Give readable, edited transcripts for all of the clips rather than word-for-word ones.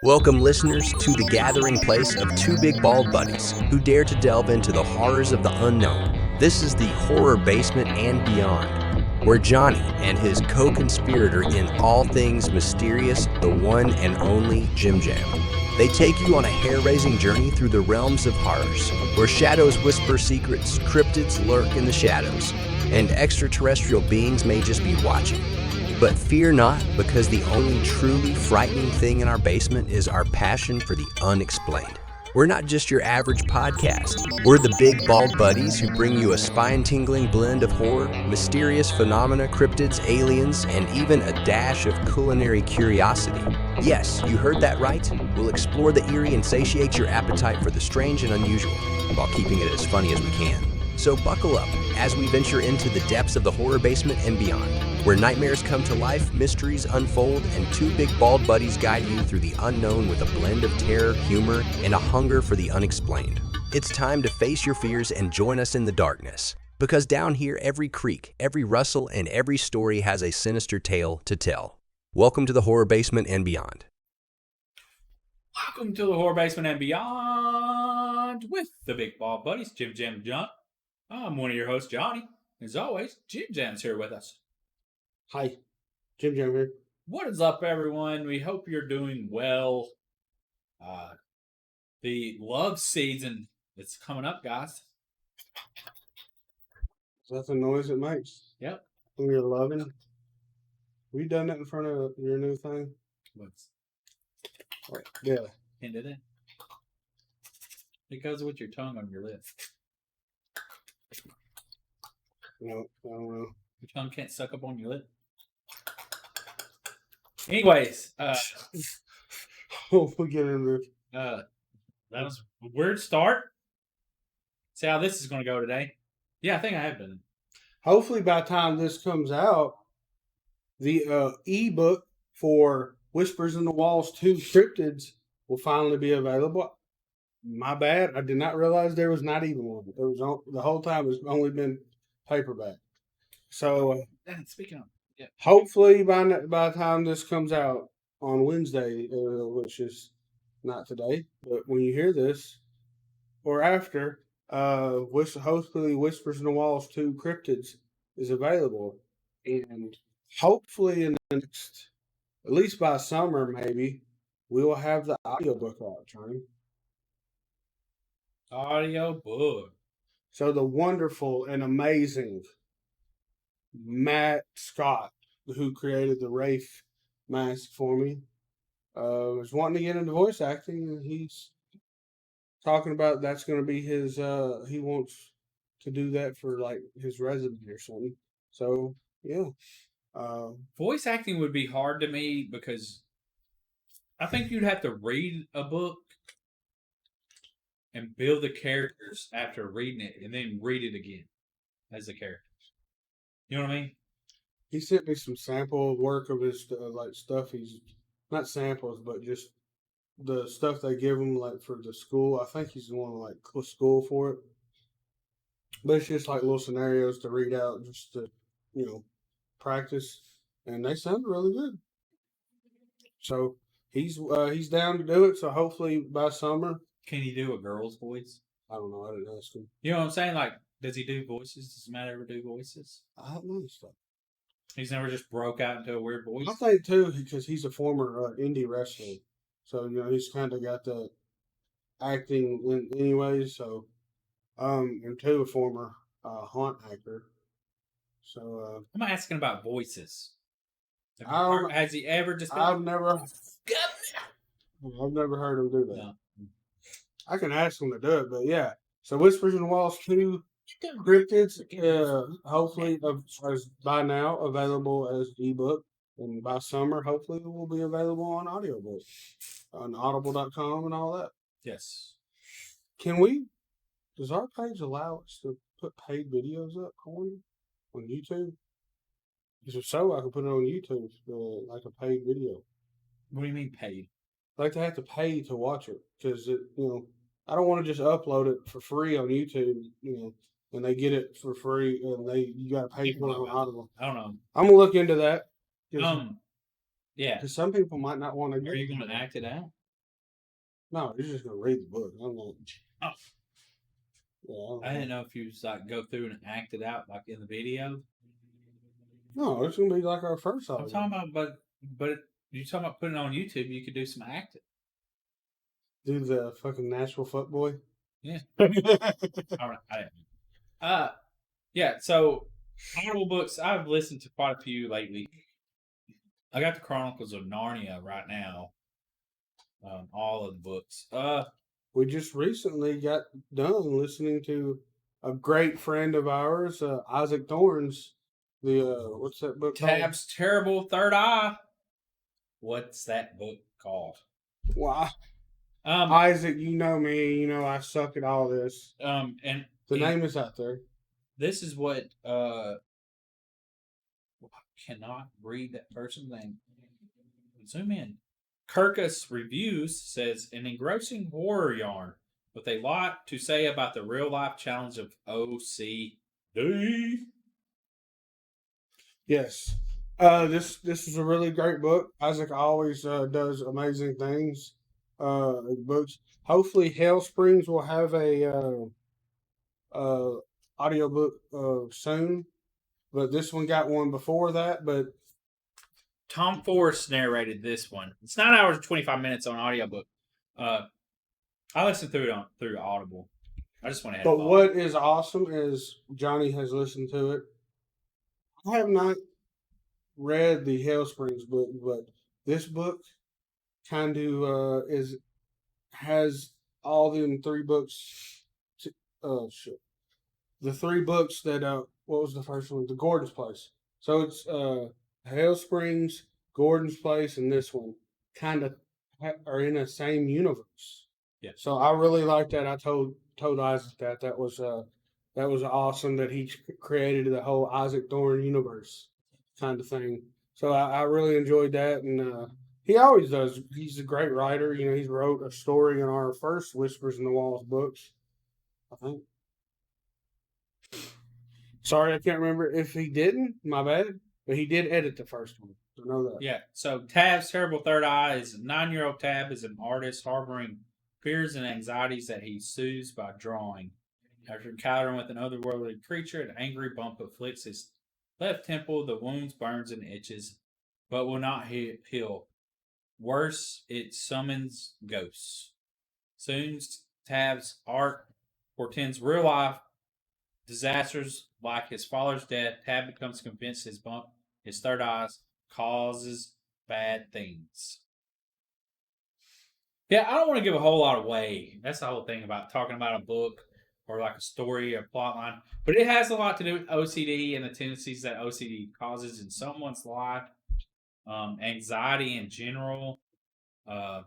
Welcome, listeners, to the gathering place of two big bald buddies who dare to delve into the horrors of the unknown. This is the Horror Basement and Beyond, where Johnny and his co-conspirator in all things mysterious, the one and only Jim Jam. They take you on a hair-raising journey through the realms of horrors, where shadows whisper secrets, cryptids lurk in the shadows, and extraterrestrial beings may just be watching. But fear not, because the only truly frightening thing in our basement is our passion for the unexplained. We're not just your average podcast. We're the big bald buddies who bring you a spine-tingling blend of horror, mysterious phenomena, cryptids, aliens, and even a dash of culinary curiosity. Yes, you heard that right. We'll explore the eerie and satiate your appetite for the strange and unusual, while keeping it as funny as we can. So buckle up as we venture into the depths of the horror basement and beyond, where nightmares come to life, mysteries unfold, and two big bald buddies guide you through the unknown with a blend of terror, humor, and a hunger for the unexplained. It's time to face your fears and join us in the darkness, because down here every creak, every rustle, and every story has a sinister tale to tell. Welcome to the horror basement and beyond. Welcome to the Horror Basement and Beyond with the Big Ball Buddies, Jim Jam and John. I'm one of your hosts, Johnny. As always, Jim Jam's here with us. Hi, Jim Jam here. What is up, everyone? We hope you're doing well. The love season is coming up, guys. Is that the noise it makes? Yep. When you're loving? We done that in front of your new thing? What's Yeah. hinted in? It goes with your tongue on your lip. No, I don't know. Your tongue can't suck up on your lip. Anyways, We'll get into that was a weird start. See how this is going to go today. Yeah, I think I have done. Hopefully by the time this comes out, the ebook for Whispers in the Walls 2 Cryptids will finally be available. My bad. I did not realize there was not even one. It was the whole time it's only been paperback. So Speaking of, yeah. Hopefully by the time this comes out on Wednesday, which is not today, but when you hear this or after, hopefully Whispers in the Walls 2 Cryptids is available, and hopefully in the next, at least by summer maybe, we will have the audiobook out, Johnny. Audio book. So the wonderful and amazing Matt Scott, who created the Wraith mask for me, was wanting to get into voice acting, and he's talking about that's going to be his. He wants to do that for like his resume or something. So yeah, voice acting would be hard to me because I think you'd have to read a book and build the characters after reading it, and then read it again as the characters. You know what I mean? He sent me some sample work of his stuff. He's not samples, but just the stuff they give him like for the school. I think he's going to like school for it. But it's just like little scenarios to read out, just to practice, and they sound really good. So he's down to do it. So hopefully by summer. Can he do a girl's voice? I don't know. I didn't ask him. You know what I'm saying? Like, does he do voices? Does Matt ever do voices? I don't know stuff. He's never just broke out into a weird voice? I think, too, because he's a former indie wrestler. So, he's kind of got the acting in anyway. So, and two, a former haunt actor. So, I'm asking about voices. Has he ever just been... I've never heard him do that. No. I can ask him to do it, but yeah. So Whispers in the Walls 2 Cryptids, hopefully by now available as ebook, and by summer hopefully it will be available on audiobook on audible.com and all that. Yes. Does our page allow us to put paid videos up on YouTube? If so, I can put it on YouTube like a paid video. What do you mean paid? Like they have to pay to watch it, because I don't want to just upload it for free on YouTube, and they get it for free, and you got to pay for it on Audible. I don't know. I'm gonna look into that. Yeah. Because some people might not want to. Are you going to act it out? No, you're just gonna read the book. I'm not. Oh. Yeah, I didn't know if you just like go through and act it out like in the video. No, it's gonna be like our first I'm album. talking about, but you talking about putting it on YouTube? You could do some acting. Do the fucking Nashville fuckboy. Yeah. All right. I didn't. Yeah. So Audible books. I've listened to quite a few lately. I got the Chronicles of Narnia right now. All of the books. We just recently got done listening to a great friend of ours, Isaac Thorne's. The what's that book called? Tab's Terrible Third Eye. What's that book called? Well, Isaac, you know me. You know I suck at all this. And the name is out there. This is what I cannot read that person's name. Zoom in. Kirkus Reviews says an engrossing horror yarn with a lot to say about the real life challenge of OCD. Yes. This is a really great book. Isaac always does amazing things. Books. Hopefully, Hell Springs will have a audiobook soon. But this one got one before that. But Tom Forrest narrated this one. It's 9 hours and 25 minutes on audiobook. I listened through it through Audible. I just went ahead. But what is awesome is Johnny has listened to it. I have not read the Hell Springs book, but this book kind of has all them 3 books. Shit. The 3 books that what was the first one? The Gordon's Place. So it's Hell Springs, Gordon's Place, and this one kind of are in the same universe. Yeah. So I really like that. I told Isaac that was awesome that he created the whole Isaac Thorne universe kind of thing. So I really enjoyed that, and he always does. He's a great writer. You know, he's wrote a story in our first Whispers in the Walls books, I think. Sorry, I can't remember if he didn't. My bad. But he did edit the first one. I know that. Yeah. So Tab's Terrible Third Eye is 9-year-old Tab is an artist harboring fears and anxieties that he soothes by drawing. After encountering with an otherworldly creature, an angry bump afflicts his left temple. The wounds burns and itches, but will not heal. Worse, it summons ghosts. Soon, Tab's art portends real life disasters like his father's death. Tab becomes convinced his third eye, causes bad things. Yeah, I don't want to give a whole lot away. That's the whole thing about talking about a book or like a story or plot line. But it has a lot to do with OCD and the tendencies that OCD causes in someone's life, anxiety in general. It's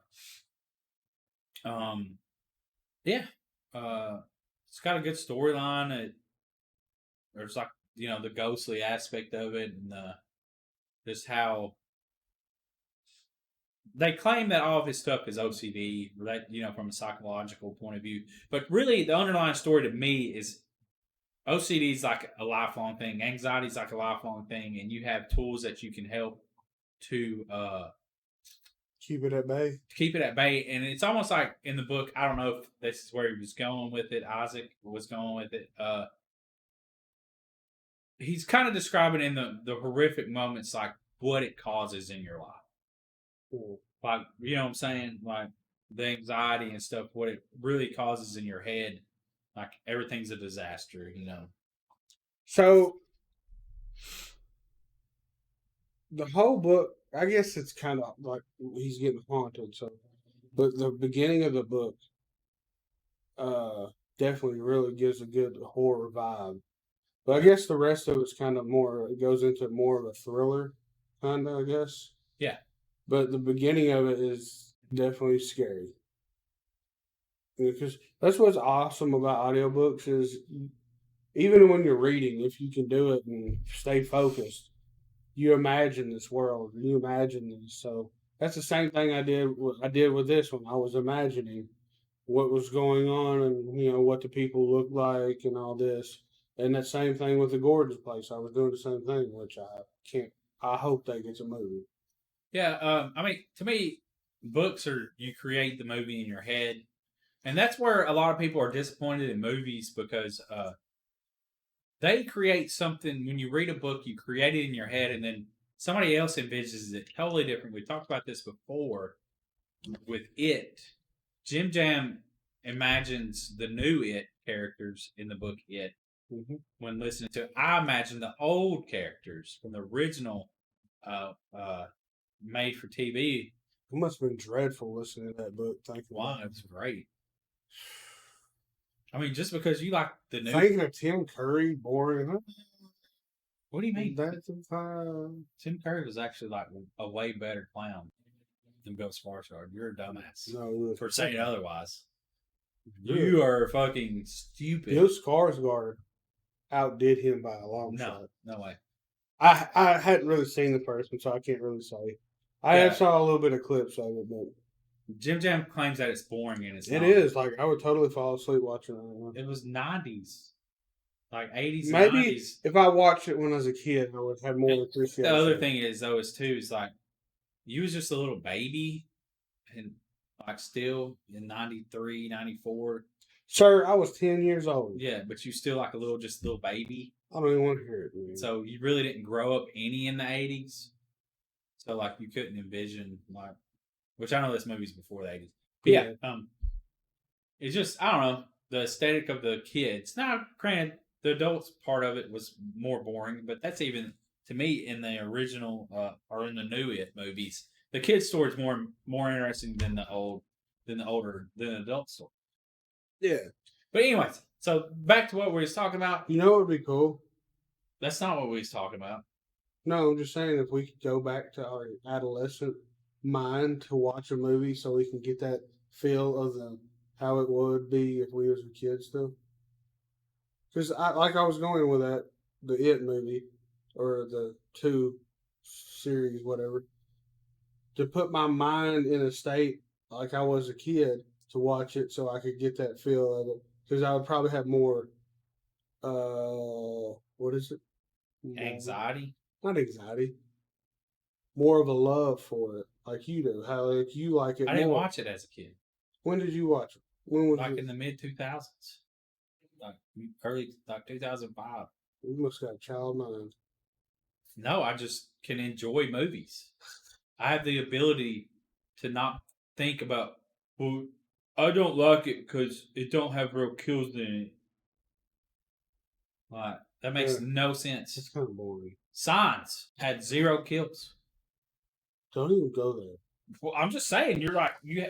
got a good storyline. There's like, you know, the ghostly aspect of it, and just how they claim that all of his stuff is OCD, right? You know, from a psychological point of view. But really, the underlying story to me is OCD is like a lifelong thing. Anxiety is like a lifelong thing, and you have tools that you can help to keep it at bay. Keep it at bay, and it's almost like in the book. I don't know if this is where he was going with it. Isaac was going with it. He's kind of describing in the horrific moments like what it causes in your life. Cool. Like, you know what I'm saying? Like the anxiety and stuff, what it really causes in your head. Like everything's a disaster, you know. So the whole book, I guess it's kind of like he's getting haunted. So, but the beginning of the book definitely really gives a good horror vibe. But I guess the rest of it's kind of more, it goes into more of a thriller, kind of, I guess. Yeah. But the beginning of it is definitely scary. Because that's what's awesome about audiobooks is even when you're reading, if you can do it and stay focused, you imagine this world, you imagine this. So that's the same thing I did with this one. I was imagining what was going on and, you know, what the people look like and all this. And that same thing with the Gordon's Place. I was doing the same thing, which I hope that gets a movie. Yeah, I mean, to me, books are you create the movie in your head, and that's where a lot of people are disappointed in movies because they create something. When you read a book, you create it in your head, and then somebody else envisions it totally different. We talked about this before with It. Jim Jam imagines the new It characters in the book It. Mm-hmm. When listening to it, I imagine the old characters from the original made for TV. It must have been dreadful listening to that book. Wow, it was great. I mean, just because you like the new. Thinking of Tim Curry, boring. Huh? What do you mean? That's a time. Tim Curry was actually like a way better clown than Bill Skarsgård. You're a dumbass No, for saying otherwise. Good. You are fucking stupid. Bill Skarsgård outdid him by a long No, shot. no way. I hadn't really seen the person, so I can't really say. I Yeah. saw a little bit of clips of it, but Jim Jam claims that it's boring and it's it not. is. Like, I would totally fall asleep watching it. It was 90s. Like 80s Maybe and 90s. if I watched it when I was a kid, I would have more appreciation. The other thing is, though, is too, is like, you was just a little baby and like still in 93, 94. Sir, I was 10 years old. Yeah, but you still like a little baby. I don't even want to hear it. Man. So you really didn't grow up any in the 80s. So like you couldn't envision like, which I know this movie's before the 80s. But yeah, it's just, I don't know, the aesthetic of the kids. Now, granted, the adults part of it was more boring, but that's even, to me, in the original or in the new It movies, the kids' story is more interesting than the adult story. Yeah. But anyways, so back to what we was talking about. You know what would be cool? That's not what we was talking about. No, I'm just saying if we could go back to our adolescent mind to watch a movie so we can get that feel of how it would be if we was a kid still. Because I was going with that, the It movie, or the 2 series, whatever, to put my mind in a state like I was a kid to watch it so I could get that feel of it. Because I would probably have more, what is it? Anxiety? Not anxiety. More of a love for it, like you do. How like you like it I didn't more. watch it as a kid. When did you watch it? When was Like it? in the mid 2000s, like early 2005. You must have got a child mind. No, I just can enjoy movies. I have the ability to not think about, well, I don't like it because it don't have real kills in it. Like that makes no It's sense. kind of boring. Signs had 0 kills. Don't even go there. Well, I'm just saying, you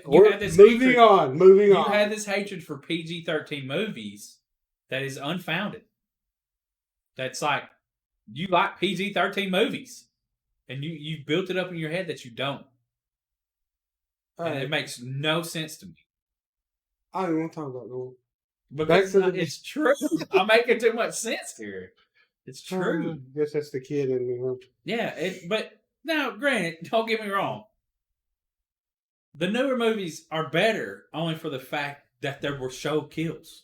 We're had this moving hatred. on. Moving You on. had this hatred for PG-13 movies that is unfounded. That's like you like PG-13 movies, and you built it up in your head that you don't, and it makes no sense to me. I don't even want to talk about no. Because it's true. I'm making too much sense here. It's true. I guess that's the kid in me. Huh? Yeah, but now, granted, don't get me wrong. The newer movies are better only for the fact that there were show kills.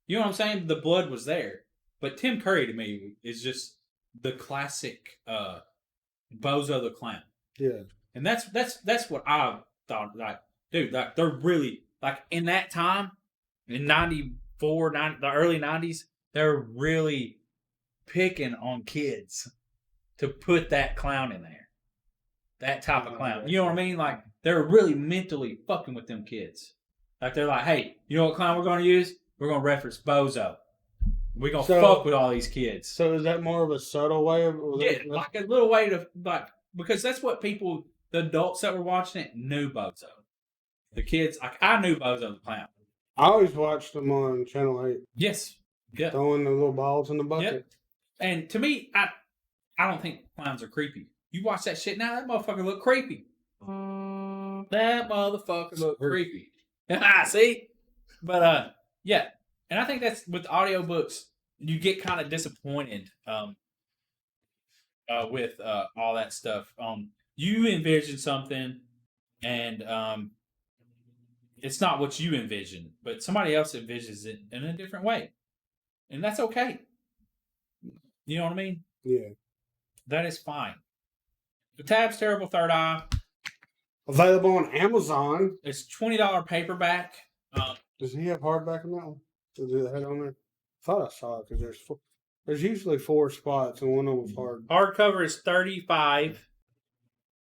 You know what I'm saying? The blood was there. But Tim Curry to me is just the classic Bozo the Clown. Yeah. And that's what I thought. Like, dude, like they're really like in that time, in 94, the early 90s, they're really picking on kids to put that clown in there. That type of clown. You know what I mean? Like, they're really mentally fucking with them kids. Like, they're like, hey, you know what clown we're going to use? We're going to reference Bozo. We're going to fuck with all these kids. So is that more of a subtle way of... Yeah, like a little way to, like, because that's what people, the adults that were watching it, knew Bozo. The kids, like, I knew Bozo the Clown. I always watched them on Channel 8. Yes. Yeah. Throwing the little balls in the bucket. Yep. And to me, I don't think clowns are creepy. You watch that shit now, that motherfucker look creepy. That motherfucker look creepy. See? But, yeah. And I think that's with audiobooks, you get kind of disappointed with all that stuff. You envision something, and it's not what you envision, but somebody else envisions it in a different way. And that's okay. You know what I mean? Yeah. That is fine. The Tab's Terrible Third Eye. Available on Amazon. It's $20 paperback. Does he have hardback in that one? Does it have on there? I thought I saw it because there's usually 4 spots and one of them's hard. Hardcover is $35.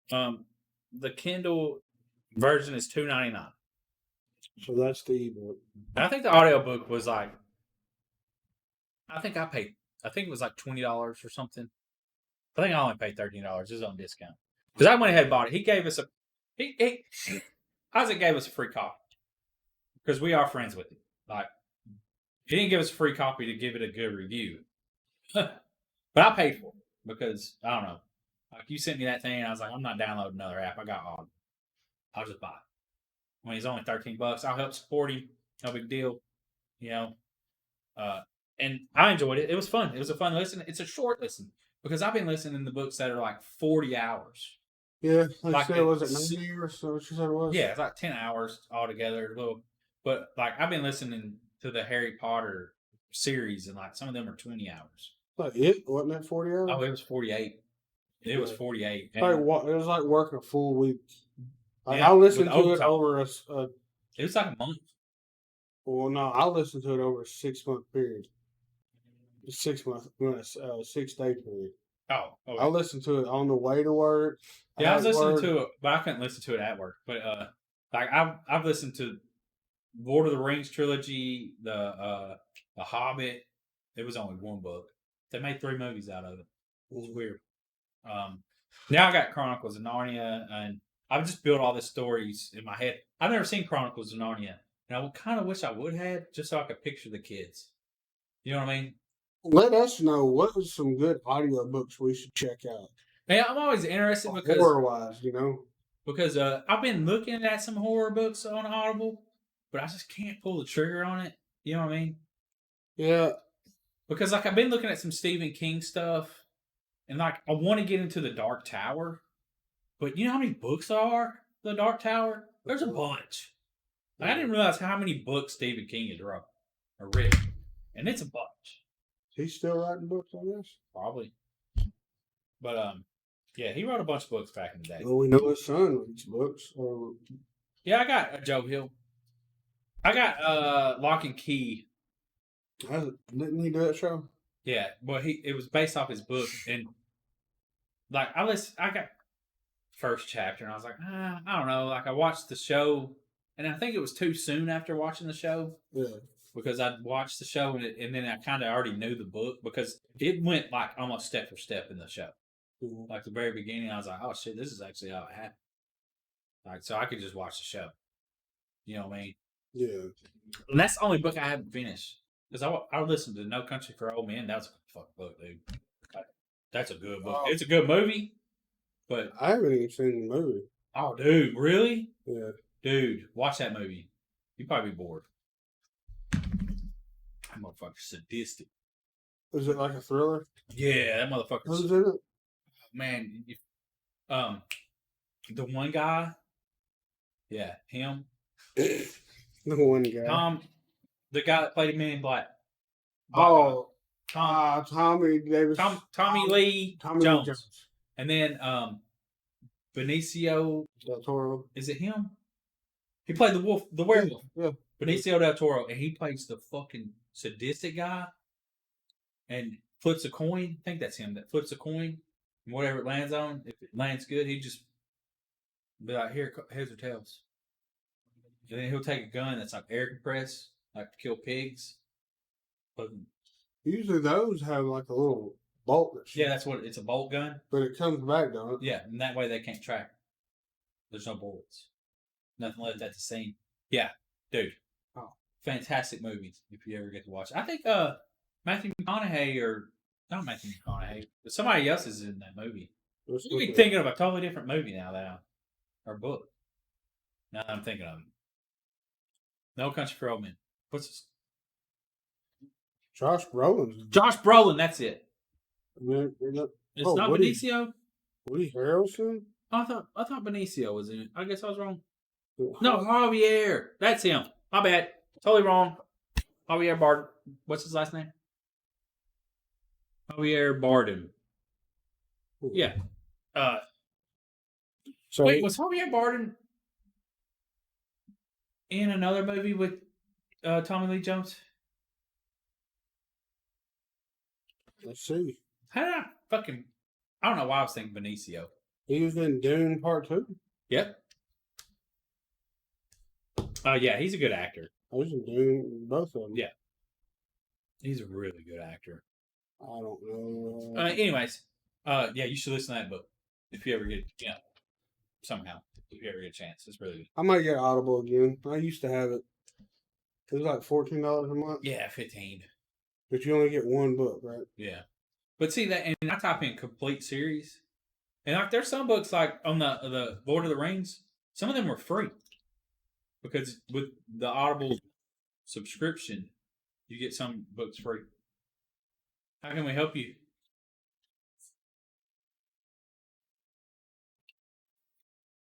The Kindle version is $2.99. So that's the ebook. And I think the audiobook was like, I think it was like $20 or something. I think I only paid $13. It was on discount. Because I went ahead and bought it. He gave us Isaac gave us a free copy. Because we are friends with him. Like, he didn't give us a free copy to give it a good review. But I paid for it. Because, I don't know. Like, you sent me that thing and I was like, I'm not downloading another app. I got Audible. I'll just buy it. When he's only $13, I'll help support him. No big deal. You know. And I enjoyed it. It was fun. It was a fun listen. It's a short listen. Because I've been listening to books that are like 40 hours. Yeah, Like you said, was it 90 or so? What you said it was? Yeah, it's like 10 hours altogether. But like I've been listening to the Harry Potter series, and like some of them are 20 hours. Like it? Wasn't that 40 hours? Oh, it was 48. It was 48. It was like working a full week. Like, Yeah, I listened with to it overtime. over It was like a month. well, no, I listened to it over a 6-month period. 6 month, 6 day period. Oh, I listened to it on the way to work. yeah, I was listening to it, but I couldn't listen to it at work. But like I've listened to Lord of the Rings trilogy, the Hobbit. It was only one book. They made 3 movies out of it. It was weird. Now I got Chronicles of Narnia, and I've just built all these stories in my head. I've never seen Chronicles of Narnia, and I kind of wish I would have, just so I could picture the kids. You know what I mean? Let us know what was some good audiobooks we should check out. Yeah, I'm always interested because Horror wise, you know. Because I've been looking at some horror books on Audible, but I just can't pull the trigger on it. You know what I mean? Yeah. Because like I've been looking at some Stephen King stuff, and like I want to get into the Dark Tower, but you know how many books there are? The Dark Tower? There's a bunch. Like, I didn't realize how many books Stephen King has wrote or written, and it's a bunch. He's still writing books on this? Probably. But yeah, he wrote a bunch of books back in the day. Well, we know his son reads books. Yeah, I got Joe Hill. I got Lock and Key. Didn't he do that show? Yeah, well, it was based off his book, and like I got first chapter, and I was like, I don't know. Like I watched the show, and I think it was too soon after watching the show. Yeah. Because I'd watched the show, and then I kind of already knew the book because it went like almost step for step in the show. Mm-hmm. Like the very beginning, I was like, oh shit, this is actually how it happened. Like, so I could just watch the show. You know what I mean? Yeah. And that's the only book I haven't finished. Because I listened to No Country for Old Men. That was a good fucking book, dude. Like, that's a good book. It's a good movie, but I haven't even seen the movie. oh, dude, really? Yeah. Dude, watch that movie. You'd probably be bored. That motherfucker's sadistic. Is it like a thriller? Yeah, that motherfucker's... Who's in it? Man, the one guy, yeah, him. The one guy. The guy that played Men in Black. Oh, Tommy Davis. Tommy Lee Tommy Jones. Lee Jones. And then Benicio Del Toro. Is it him? He played the werewolf. Yeah. Benicio del Toro, and he plays the fucking sadistic guy, and flips a coin. I think that's him that flips a coin. And whatever it lands on, if it lands good, he just be like, heads or tails. And then he'll take a gun that's like air compressed, like to kill pigs. But Usually those have like a little bolt. yeah, that's what it's a bolt gun. But it comes back, don't it? Yeah, and that way they can't track. There's no bullets. Nothing left at the scene. Yeah, dude. Oh, fantastic movie if you ever get to watch it. I think Matthew McConaughey or not Matthew McConaughey, but somebody else is in that movie. You'd be thinking of a totally different movie now or book. Now that I'm thinking of it. No Country for Old Men. What's this? Josh Brolin. Josh Brolin, that's it. It's Not Benicio? Woody Harrelson? I thought Benicio was in it. I guess I was wrong. No, Javier. That's him. My bad. Totally wrong. Javier Bardem. What's his last name? Javier Bardem. Yeah. So Wait, was Javier Bardem in another movie with Tommy Lee Jones? let's see. How did I fucking? I don't know why I was thinking Benicio. He was in Dune Part 2. Yep. Yeah, he's a good actor. I was in Dune, both of them. Yeah. He's a really good actor. I don't know. Anyways, yeah, you should listen to that book if you ever get, somehow, if you ever get a chance. It's really good. I might get Audible again. I used to have it. It was like $14 a month. Yeah, 15. But you only get one book, right? Yeah. But see that, and I type in complete series, and like there's some books like on the Lord of the Rings, some of them were free because with the Audible subscription, you get some books free. How can we help you?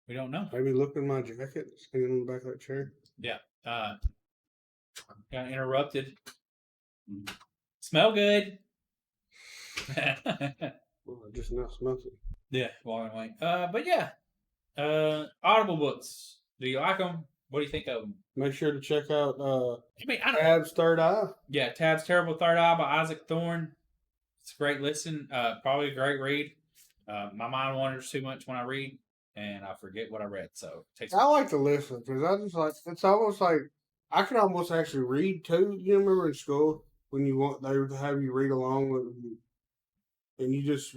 We don't know. Maybe look in my jacket, hanging on the back of that chair. Yeah. Got interrupted. Smell good. Well, I just now smelt it. Yeah, walking away. But yeah, Audible books. Do you like them? What do you think of them? Make sure to check out I mean, I don't. Tab's Third Eye. Yeah, Tab's Terrible Third Eye by Isaac Thorne. It's a great listen. Probably a great read. My mind wanders too much when I read, and I forget what I read. So it takes. I like to listen because I just like it's almost like I can almost actually read too. You remember in school when they would have you read along with, and you just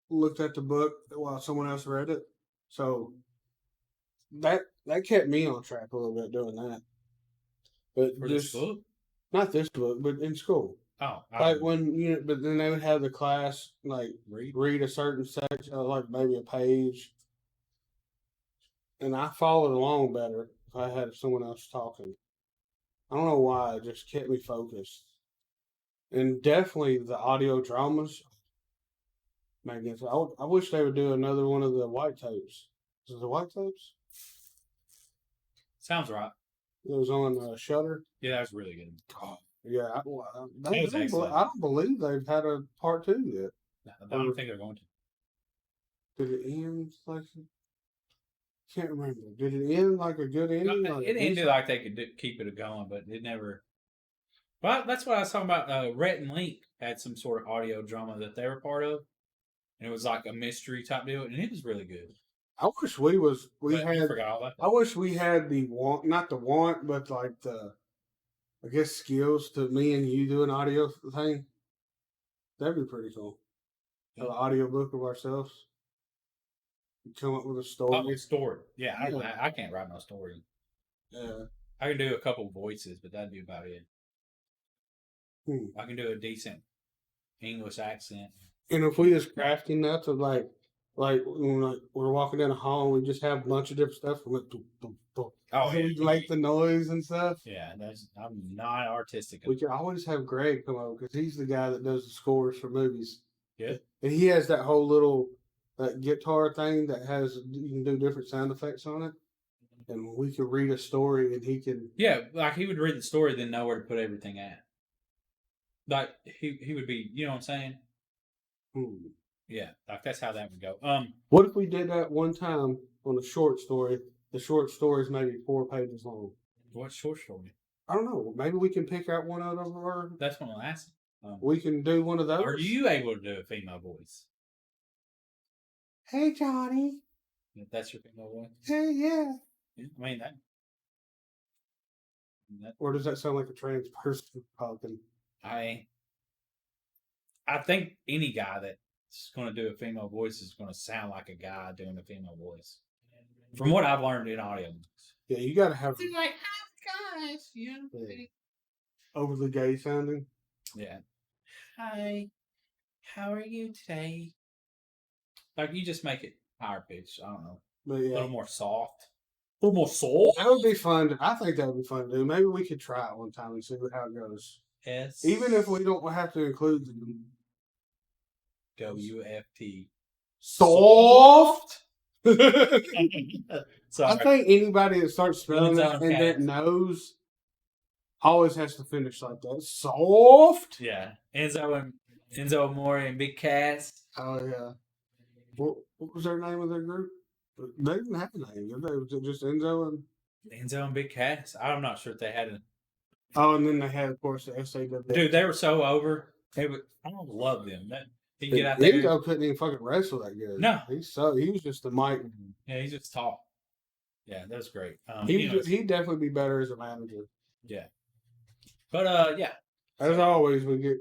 looked at the book while someone else read it. So that kept me on track a little bit doing that. But For just this book? not this book, but in school. Oh, Like when but then they would have the class like read a certain section, like maybe a page, and I followed along better if I had someone else talking. I don't know why, it just kept me focused. And definitely the audio dramas. Magnificent. I wish they would do another one of the white tapes. Is it the white tapes? sounds right. It was on Shutter. Yeah, that was really good. Yeah, I was excellent. don't believe they've had a part 2 yet. I don't think they're going to. Did it end like? Can't remember. Did it end like a good ending? Like It ended like they could keep it going, but it never. Well, that's what I was talking about. Rhett and Link had some sort of audio drama that they were part of, and it was like a mystery type deal, and it was really good. I wish we I forgot all about that. I wish we had not the want, but like I guess skills to me and you do an audio thing. That'd be pretty cool. Have an audio book of ourselves. Come up with a story. Oh, story. Yeah, I can't write no story. Yeah. I can do a couple voices, but that'd be about it. I can do a decent English accent. And if we was crafty enough to like when we're walking down a hall, we just have a bunch of different stuff. We we like the noise and stuff. Yeah, I'm not artistic. We can always have Greg come over because he's the guy that does the scores for movies. Yeah, and he has that whole little guitar thing that has you can do different sound effects on it, and we can read a story and he can. Yeah, like he would read the story, then know where to put everything at. Like he would be, you know what I'm saying? Yeah, like that's how that would go. What if we did that one time on a short story? The short story is maybe 4 pages long. What short story? I don't know. Maybe we can pick out one out of our. That's what I'm asking. We can do one of those. Are you able to do a female voice? Hey, Johnny. If that's your female voice? Hey, yeah. I mean that. Or does that sound like a trans person talking? I think any guy that's going to do a female voice is going to sound like a guy doing a female voice. From what I've learned in audio. Yeah, you got to have like, hi guys, yeah. Overly gay sounding. Yeah. Hi, how are you today? Like you just make it higher pitched. I don't know. But yeah, a little more soft. A little more soft. That would be fun. I think that would be fun to do. Maybe we could try it one time and see how it goes. Yes. Even if we don't have to include the WFT. Soft. Sorry. I think anybody that starts spelling it and that knows always has to finish like that. Soft. Yeah. Enzo Amore and Big Cass. Oh yeah. What was their name of their group? But they didn't have names. They was just Enzo and. Enzo and Big Cass. I'm not sure if they had a. Oh, and then they had, of course, the SAW. Dude, they were so over. I love them. That he can get out there. Enzo couldn't even fucking wrestle that good. No. He was just the mic. Yeah, he's just tall. Yeah, that was great. He'd definitely be better as a manager. Yeah. But yeah. As always, we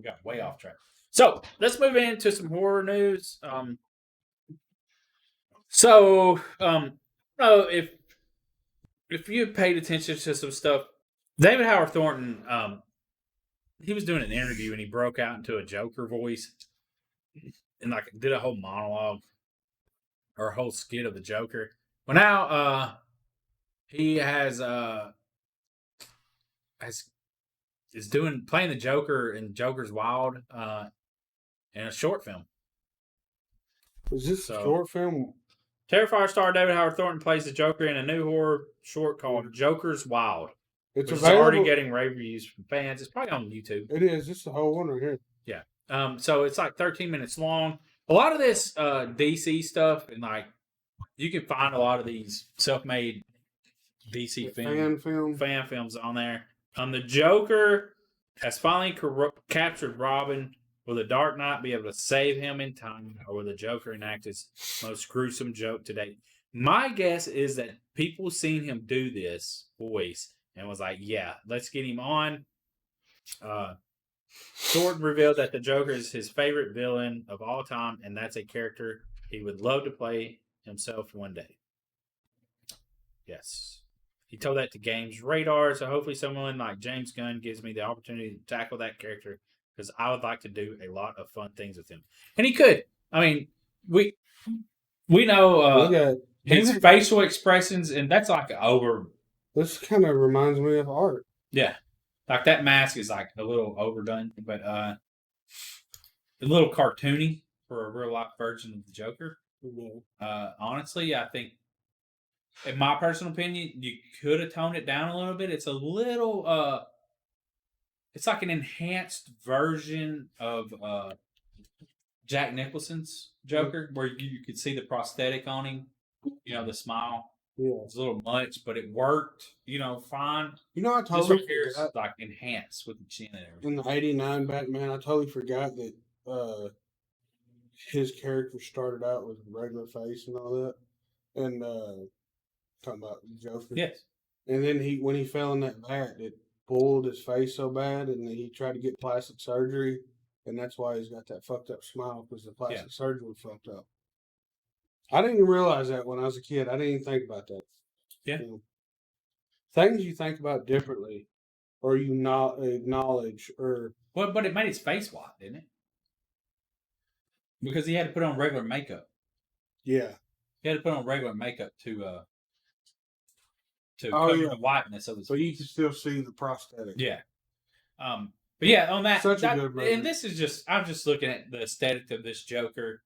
got way off track. So let's move into some horror news. If you paid attention to some stuff, David Howard Thornton, he was doing an interview and he broke out into a Joker voice and like did a whole monologue or a whole skit of the Joker. Well, now he is playing the Joker in Joker's Wild in a short film. Is this a short film? Terrifier star David Howard Thornton plays the Joker in a new horror short called Joker's Wild. It's already getting rave reviews from fans. It's probably on YouTube. It is. It's the whole one right here. Yeah. So it's like 13 minutes long. A lot of this DC stuff, and like you can find a lot of these self-made DC fan films on there. The Joker has finally captured Robin. Will the Dark Knight be able to save him in time, or will the Joker enact his most gruesome joke to date? My guess is that people seen him do this voice and was like, yeah, let's get him on. Thornton revealed that the Joker is his favorite villain of all time, and that's a character he would love to play himself one day. Yes. He told that to Games Radar, so hopefully someone like James Gunn gives me the opportunity to tackle that character, because I would like to do a lot of fun things with him. And he could. I mean, we know his facial expressions, and that's like over. This kind of reminds me of art. Yeah. Like that mask is like a little overdone, but a little cartoony for a real life version of the Joker. Mm-hmm. Honestly, I think, in my personal opinion, you could have toned it down a little bit. It's a little, it's like an enhanced version of Jack Nicholson's Joker, where you could see the prosthetic on him, the smile. Yeah. It's a little much, but it worked, fine. I totally forgot. Like enhanced with the chin and everything. In the '89 Batman, I totally forgot that his character started out with a regular face and all that. And talking about Joker. Yes. And then when he fell in that vat, it pulled his face so bad, and he tried to get plastic surgery, and that's why he's got that fucked up smile, because the plastic surgery was fucked up. I didn't even realize that when I was a kid. I didn't even think about that. Yeah. Things you think about differently, or you not acknowledge, or but it made his face white, didn't it? Because he had to put on regular makeup. Yeah. He had to put on regular makeup to cover the whiteness of his face. So you can still see the prosthetic. Yeah. But yeah, on that, such a good movie. And this is I'm just looking at the aesthetic of this Joker.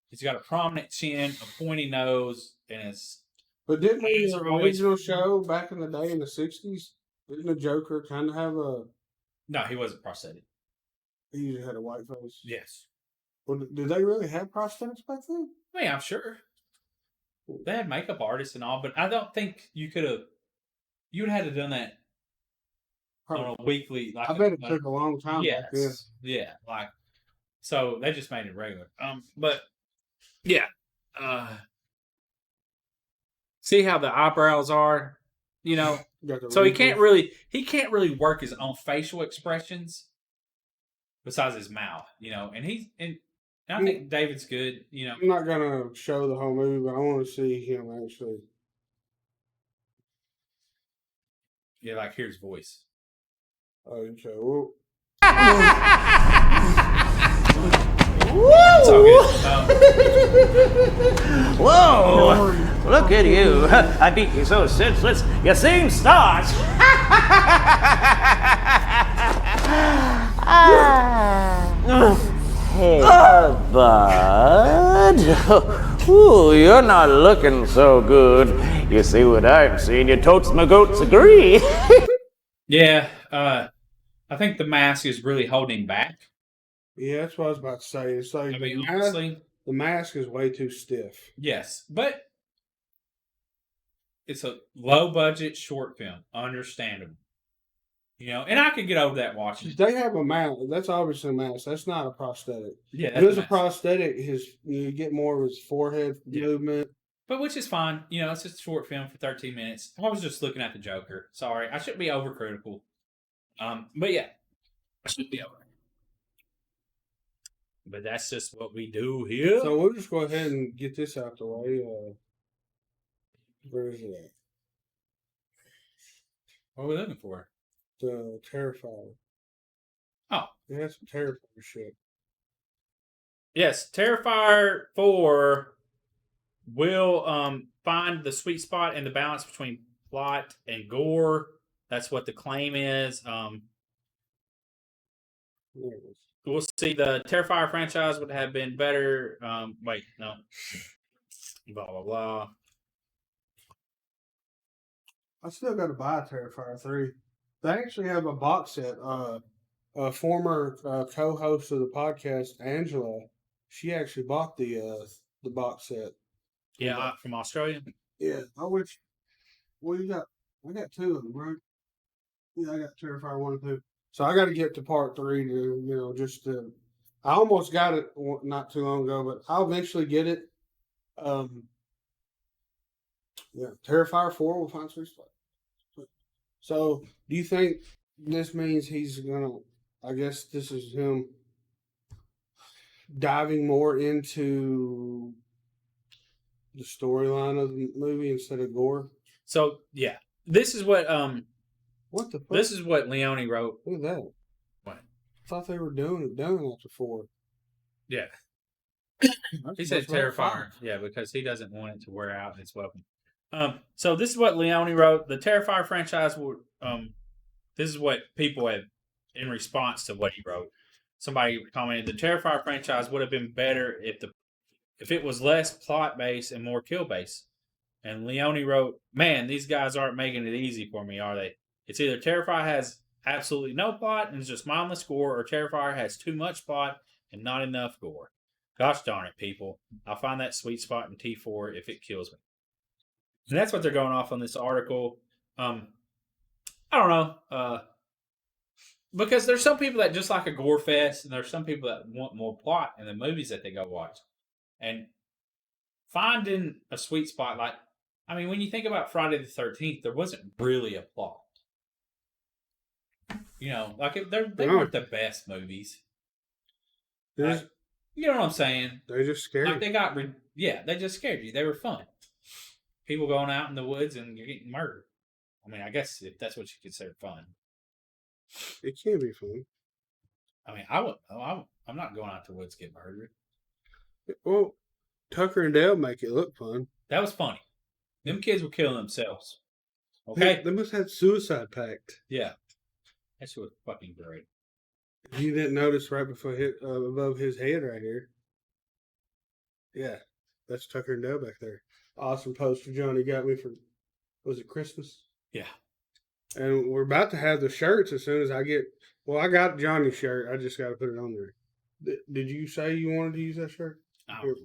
He's got a prominent chin, a pointy nose, and his. But didn't the original show back in the day in the '60s? Didn't the Joker kind of have a? No, he wasn't prosthetic. He usually had a white face. Yes. Well, did they really have prosthetics back then? I mean, I'm sure they had makeup artists and all, but I don't think you could have. You would have had to done that on a weekly. Like I bet it took a long time. Yes. Back then. Yeah. So they just made it regular. But yeah. See how the eyebrows are, So he can't really work his own facial expressions besides his mouth, and I think David's good, I'm not gonna show the whole movie, but I want to see him actually. Yeah, like hear his voice. Okay. Well. Whoa! Look at you. I beat you so senseless, you seem starched. Hey, bud. Ooh, you're not looking so good. You see what I'm seeing? Your totes my goats agree. Yeah, I think the mask is really holding him back. Yeah, that's what I was about to say. It's like, honestly, the mask is way too stiff. Yes, but it's a low budget short film, understandable. And I could get over that watching it. They have a mask. That's obviously a mask. That's not a prosthetic. Yeah, If that's it was a nice. prosthetic, you get more of his forehead Yeah. movement. But which is fine. It's just a short film for 13 minutes. I was just looking at the Joker. Sorry, I shouldn't be overcritical. But yeah, I shouldn't be over. But that's just what we do here. So we'll just go ahead and get this out the way. Where is it at? What are we looking for? The Terrifier. Oh. Yeah, that's some Terrifier shit. Yes, Terrifier 4 will find the sweet spot and the balance between plot and gore. That's what the claim is. There it is. We'll see. The Terrifier franchise would have been better. Wait, no. Blah, blah, blah. I still got to buy Terrifier 3. They actually have a box set. A former co-host of the podcast, Angela, she actually bought the box set. Yeah, from Australia. Yeah, I wish. Well, I got two of them, right? Yeah, I got Terrifier 1 and 2. So I got to get to part 3 to, I almost got it not too long ago, but I'll eventually get it. Yeah, Terrifier 4 will find sweet spot. So, do you think this means he's gonna? I guess this is him diving more into the storyline of the movie instead of gore. So yeah, this is what What the fuck? this is what Leone wrote. Look at that. What? I thought they were done after 4. Yeah, That's he said about Terrifier. 5. Yeah, because he doesn't want it to wear out its weapon. So this is what Leone wrote. The Terrifier franchise would. This is what people had in response to what he wrote. Somebody commented, the Terrifier franchise would have been better if it was less plot based and more kill based. And Leone wrote, "Man, these guys aren't making it easy for me, are they? It's either Terrifier has absolutely no plot and is just mindless gore, or Terrifier has too much plot and not enough gore. Gosh darn it, people! I'll find that sweet spot in T4 if it kills me." And that's what they're going off on this article. I don't know. Because there's some people that just like a gore fest, and there's some people that want more plot in the movies that they go watch. And finding a sweet spot, when you think about Friday the 13th, there wasn't really a plot. They weren't the best movies. You know what I'm saying? They're just scary. Like they just scared you. They were fun. People going out in the woods and you're getting murdered. I guess if that's what you consider fun. It can be fun. I'm not going out to the woods to get murdered. Well, Tucker and Dale make it look fun. That was funny. Them kids were killing themselves. Okay? They must have suicide pact. Yeah. That shit was fucking great. You didn't notice right above his head right here. Yeah, that's Tucker and Dale back there. Awesome poster Johnny got me for, was it Christmas? Yeah. And we're about to have the shirts as soon as I get. Well, I got Johnny's shirt. I just got to put it on there. Did you say you wanted to use that shirt? Oh,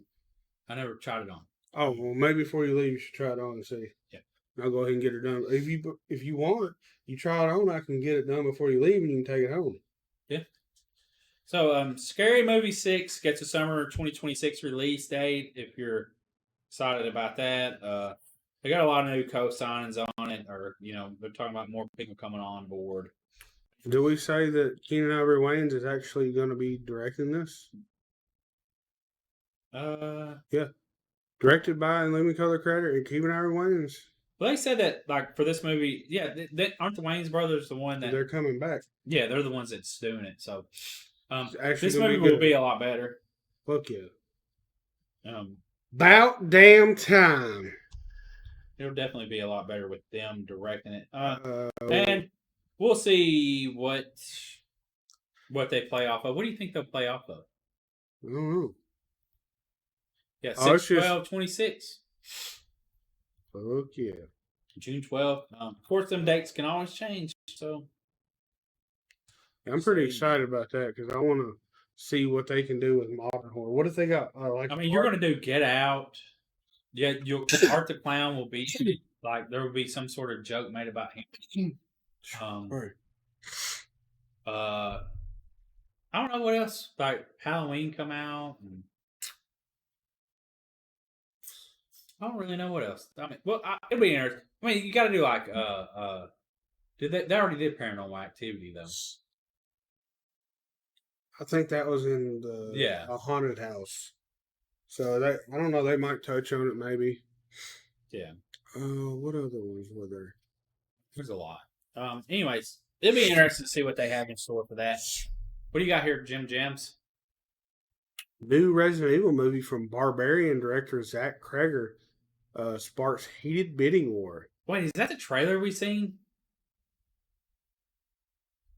I never tried it on. Oh, well, maybe before you leave, you should try it on and see. Yeah. I'll go ahead and get it done. If you want, you try it on. I can get it done before you leave, and you can take it home. Yeah. So, Scary Movie 6 gets a summer 2026 release date. If you're excited about that, they got a lot of new co-signings on it, or they're talking about more people coming on board. Do we say that Keenan Ivory Wayans is actually going to be directing this? Yeah. Directed by and Living Color Creator and Keenan Ivory Wayans. Well, they said that for this movie, yeah, aren't the Wayans brothers the one that They're coming back. Yeah, they're the ones that's doing it. So, This movie will be a lot better. Fuck yeah. 'Bout damn time. It'll definitely be a lot better with them directing it. And we'll see what they play off of. What do you think they'll play off of? I don't know. Yeah, Oh, 6/12/26. Fuck yeah. June 12th. Of course, them dates can always change. So I'm pretty excited about that because I want to see what they can do with modern horror. What if they got you're going to do Get Out. Yeah, Art the Clown will be Like there would be some sort of joke made about him. Right. I don't know what else. Like Halloween come out. And I don't really know what else. I mean, well, it'll be interesting. I mean, you got to do like did they already did Paranormal Activity though? I think that was in a haunted house. So that I don't know. They might touch on it maybe. Yeah. What other ones were there? There's a lot. Anyways, it'll be interesting to see what they have in store for that. What do you got here, Jim Jams? New Resident Evil movie from Barbarian director Zach Kreger sparks heated bidding war. Wait, is that the trailer we seen?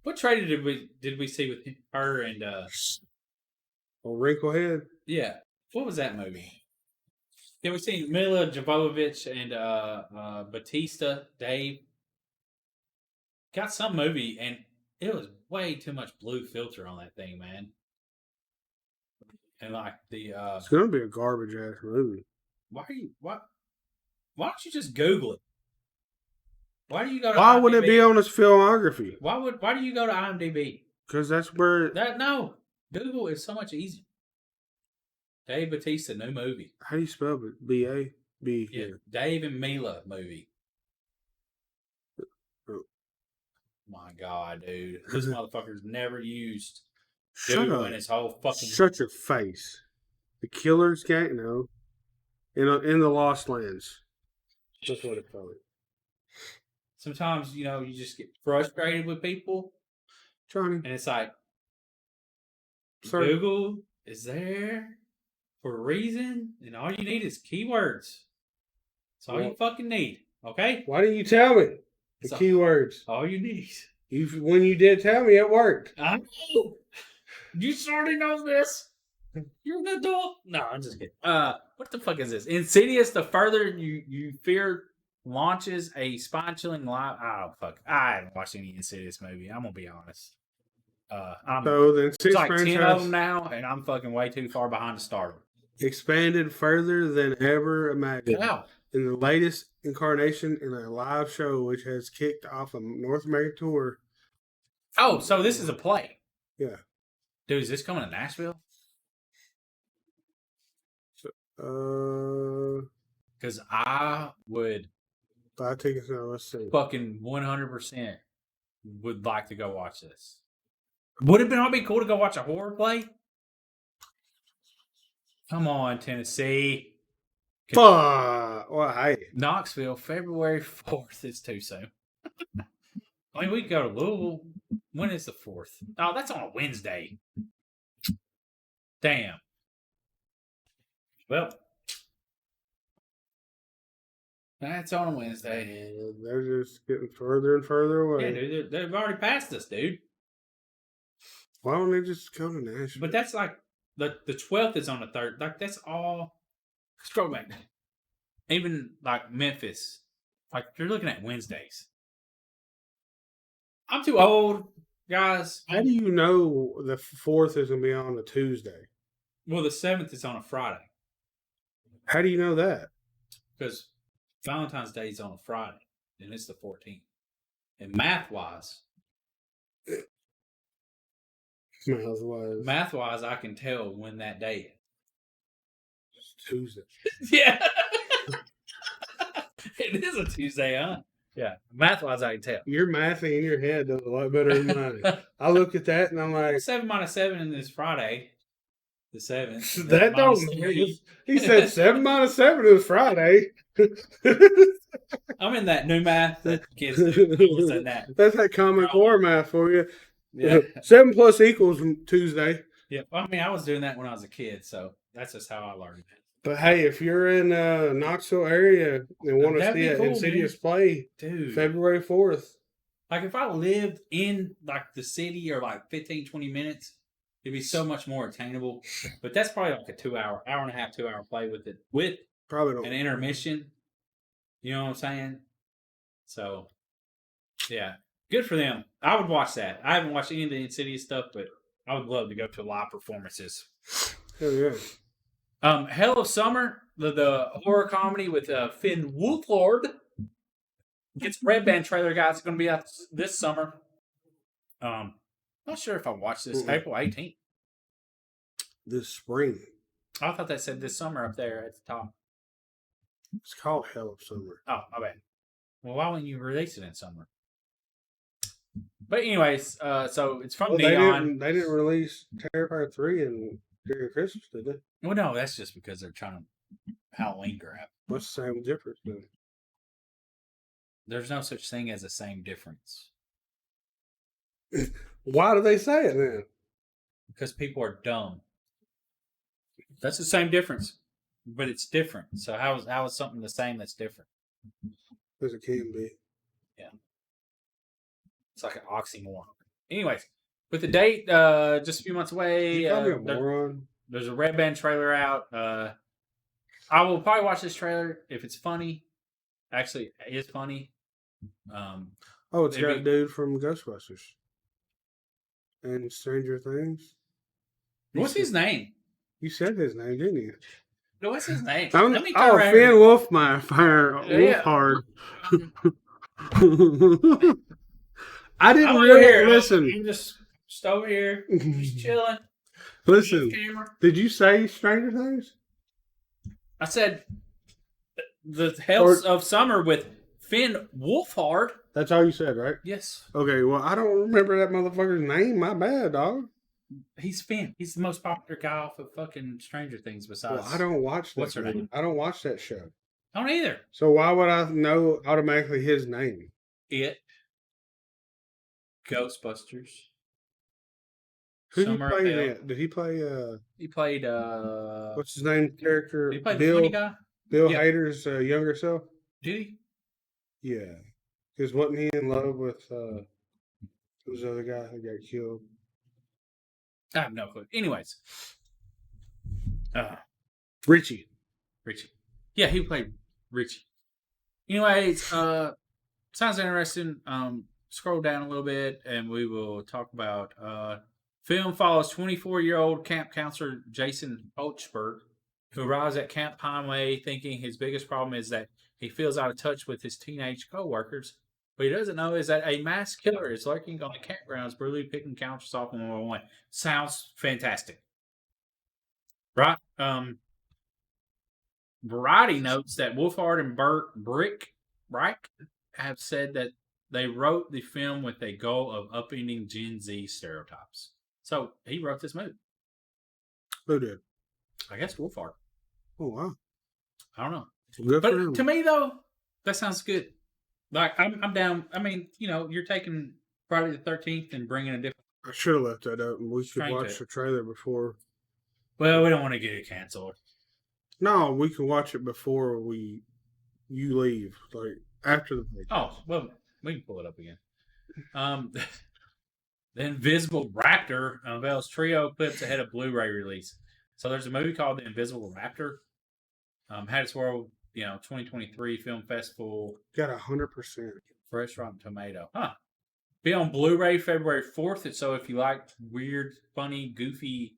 What trailer did we see with her and Wrinklehead? Yeah. What was that movie? Yeah, we seen Mila Jovovich and Batista, Dave. Got some movie and it was way too much blue filter on that thing, man. And like the it's gonna be a garbage ass movie. why don't you just Google it? Why do you go to Why IMDb? would it be on his filmography? Why do you go to IMDb? Because that's where. No. Google is so much easier. Dave Bautista, new movie. How do you spell it? B-A-B. Yeah, Dave and Mila movie. Oh. My God, dude. This motherfucker's never used Shut Google up. in his whole fucking... Shut your face. The Killer's Gang? No. In the Lost Lands. That's what it's called. Sometimes, you just get frustrated with people. Johnny. And it's like, Sorry. Google is there for a reason. And all you need is keywords. That's all you fucking need. Okay? Why didn't you tell me the That's keywords? All you need. When you did tell me, it worked. I know. You already know this. You're an adult. No, I'm just kidding. What the fuck is this? Insidious, the further you fear, launches a spine-chilling live... Oh, fuck. I haven't watched any Insidious movie. I'm going to be honest. So the It's Insidious like 10 of franchise them now, and I'm fucking way too far behind to start them. expanded further than ever imagined. Wow. In the latest incarnation in a live show, which has kicked off a North American tour. Oh, so this is a play. Yeah. Dude, is this coming to Nashville? Because I would 5 tickets now. Let's see. fucking 100% would like to go watch this. Would it not be cool to go watch a horror play? Come on, Tennessee. Fuck. Well, hey. Knoxville, February 4th. It's too soon. I mean, we could go to Louisville. When is the 4th? Oh, that's on a Wednesday. Damn. Well, that's on a Wednesday. They're just getting further and further away. Yeah, dude, they've already passed us, dude. Why don't they just come to Nashville? But that's like the 12th is on the 3rd. Like that's all. Scroll back. Even like Memphis, like you're looking at Wednesdays. I'm too old, guys. How do you know the 4th is going to be on a Tuesday? Well, the 7th is on a Friday How do you know that? because Valentine's Day is on a Friday, and it's the 14th. And math-wise, I can tell when that day is. It's Tuesday. Yeah. It is a Tuesday, huh? Yeah. Math-wise, I can tell. Your math in your head does a lot better than mine. I look at that and I'm like, 7 minus 7 is Friday. The 7th. that don't. He said 7 minus 7 is Friday. I'm in that new math that kids do. That. That's that Common Core math for you. Yeah. 7 plus equals Tuesday. Yeah. Well, I mean, I was doing that when I was a kid, so that's just how I learned it. But hey, if you're in Knoxville area and want to That'd see be an cool, Insidious play, Dude. February 4th. Like, if I lived in, like, the city or, like, 15, 20 minutes, it'd be so much more attainable. But that's probably like a hour and a half, 2 hour play with it. With Probably don't. an intermission. You know what I'm saying? So, yeah. Good for them. I would watch that. I haven't watched any of the Insidious stuff, but I would love to go to live performances. Hell yeah. Hell of Summer, the horror comedy with Finn Wolfhard. It's a Red Band trailer, guys. It's going to be out this summer. Not sure if I watched this. April 18th. This spring. I thought that said this summer up there at the top. It's called Hell of Summer. Oh, my bad. Well, why wouldn't you release it in summer? But anyways, so it's from Beyond. They didn't release Terrifier 3 during Christmas, did they? Well, no, that's just because they're trying to Halloween grab. What's the same difference then? There's no such thing as the same difference. Why do they say it then? Because people are dumb. That's the same difference, but it's different. So how is something the same that's different? Because it can be. Yeah. It's like an oxymoron. Anyways, with the date just a few months away, You call me a moron? there's a Red Band trailer out. I will probably watch this trailer if it's funny. Actually, it is funny. Oh, it's got a dude from Ghostbusters and Stranger Things. What's his name? You said his name, didn't you? No, what's his name? Finn Wolfhard. I didn't I'm really here. listen. I'm just over here, just chilling. Listen, Camera. did you say Stranger Things? I said the Hells of Summer with Finn Wolfhard. That's all you said, right? Yes. Okay, well, I don't remember that motherfucker's name. My bad, dog. He's Finn. He's the most popular guy off of fucking Stranger Things besides. Well, I don't watch that. What's her name? I don't watch that show. I don't either. So why would I know automatically his name? It. Ghostbusters. Who did he Summer play of in Hell. it? Did he play, He played, what's his name character? he played the funny guy? Bill Yeah. Hader's younger self? Did he? Yeah. Because wasn't he in love with who's the other guy who got killed? I have no clue. Anyways. Richie. Yeah, he played Richie. Anyways, sounds interesting. Scroll down a little bit and we will talk about film follows 24-year-old camp counselor Jason Ochberg, who arrives at Camp Heinway thinking his biggest problem is that he feels out of touch with his teenage co-workers. What he doesn't know is that a mass killer is lurking on the campgrounds, brutally picking counselors off one by one. Sounds fantastic. Right? Variety notes that Wolfhard and Brick have said that they wrote the film with a goal of upending Gen Z stereotypes. So he wrote this movie. Who did? I guess Wolfhard. Oh, wow. I don't know. Good for him. But to me, though, that sounds good. Like, I'm down. I mean, you're taking Friday the 13th and bringing a different. I should have left that up and we could Stranger. watch the trailer before. Well, we don't want to get it canceled. No, we can watch it before you leave. Like, after the podcast. Oh, well, we can pull it up again. The Invisible Raptor unveils trio clips ahead of Blu-ray release. So there's a movie called The Invisible Raptor. Had its world, 2023 Film Festival. Got 100%. Fresh Rotten Tomato. Huh. Be on Blu-ray February 4th. And so if you like weird, funny, goofy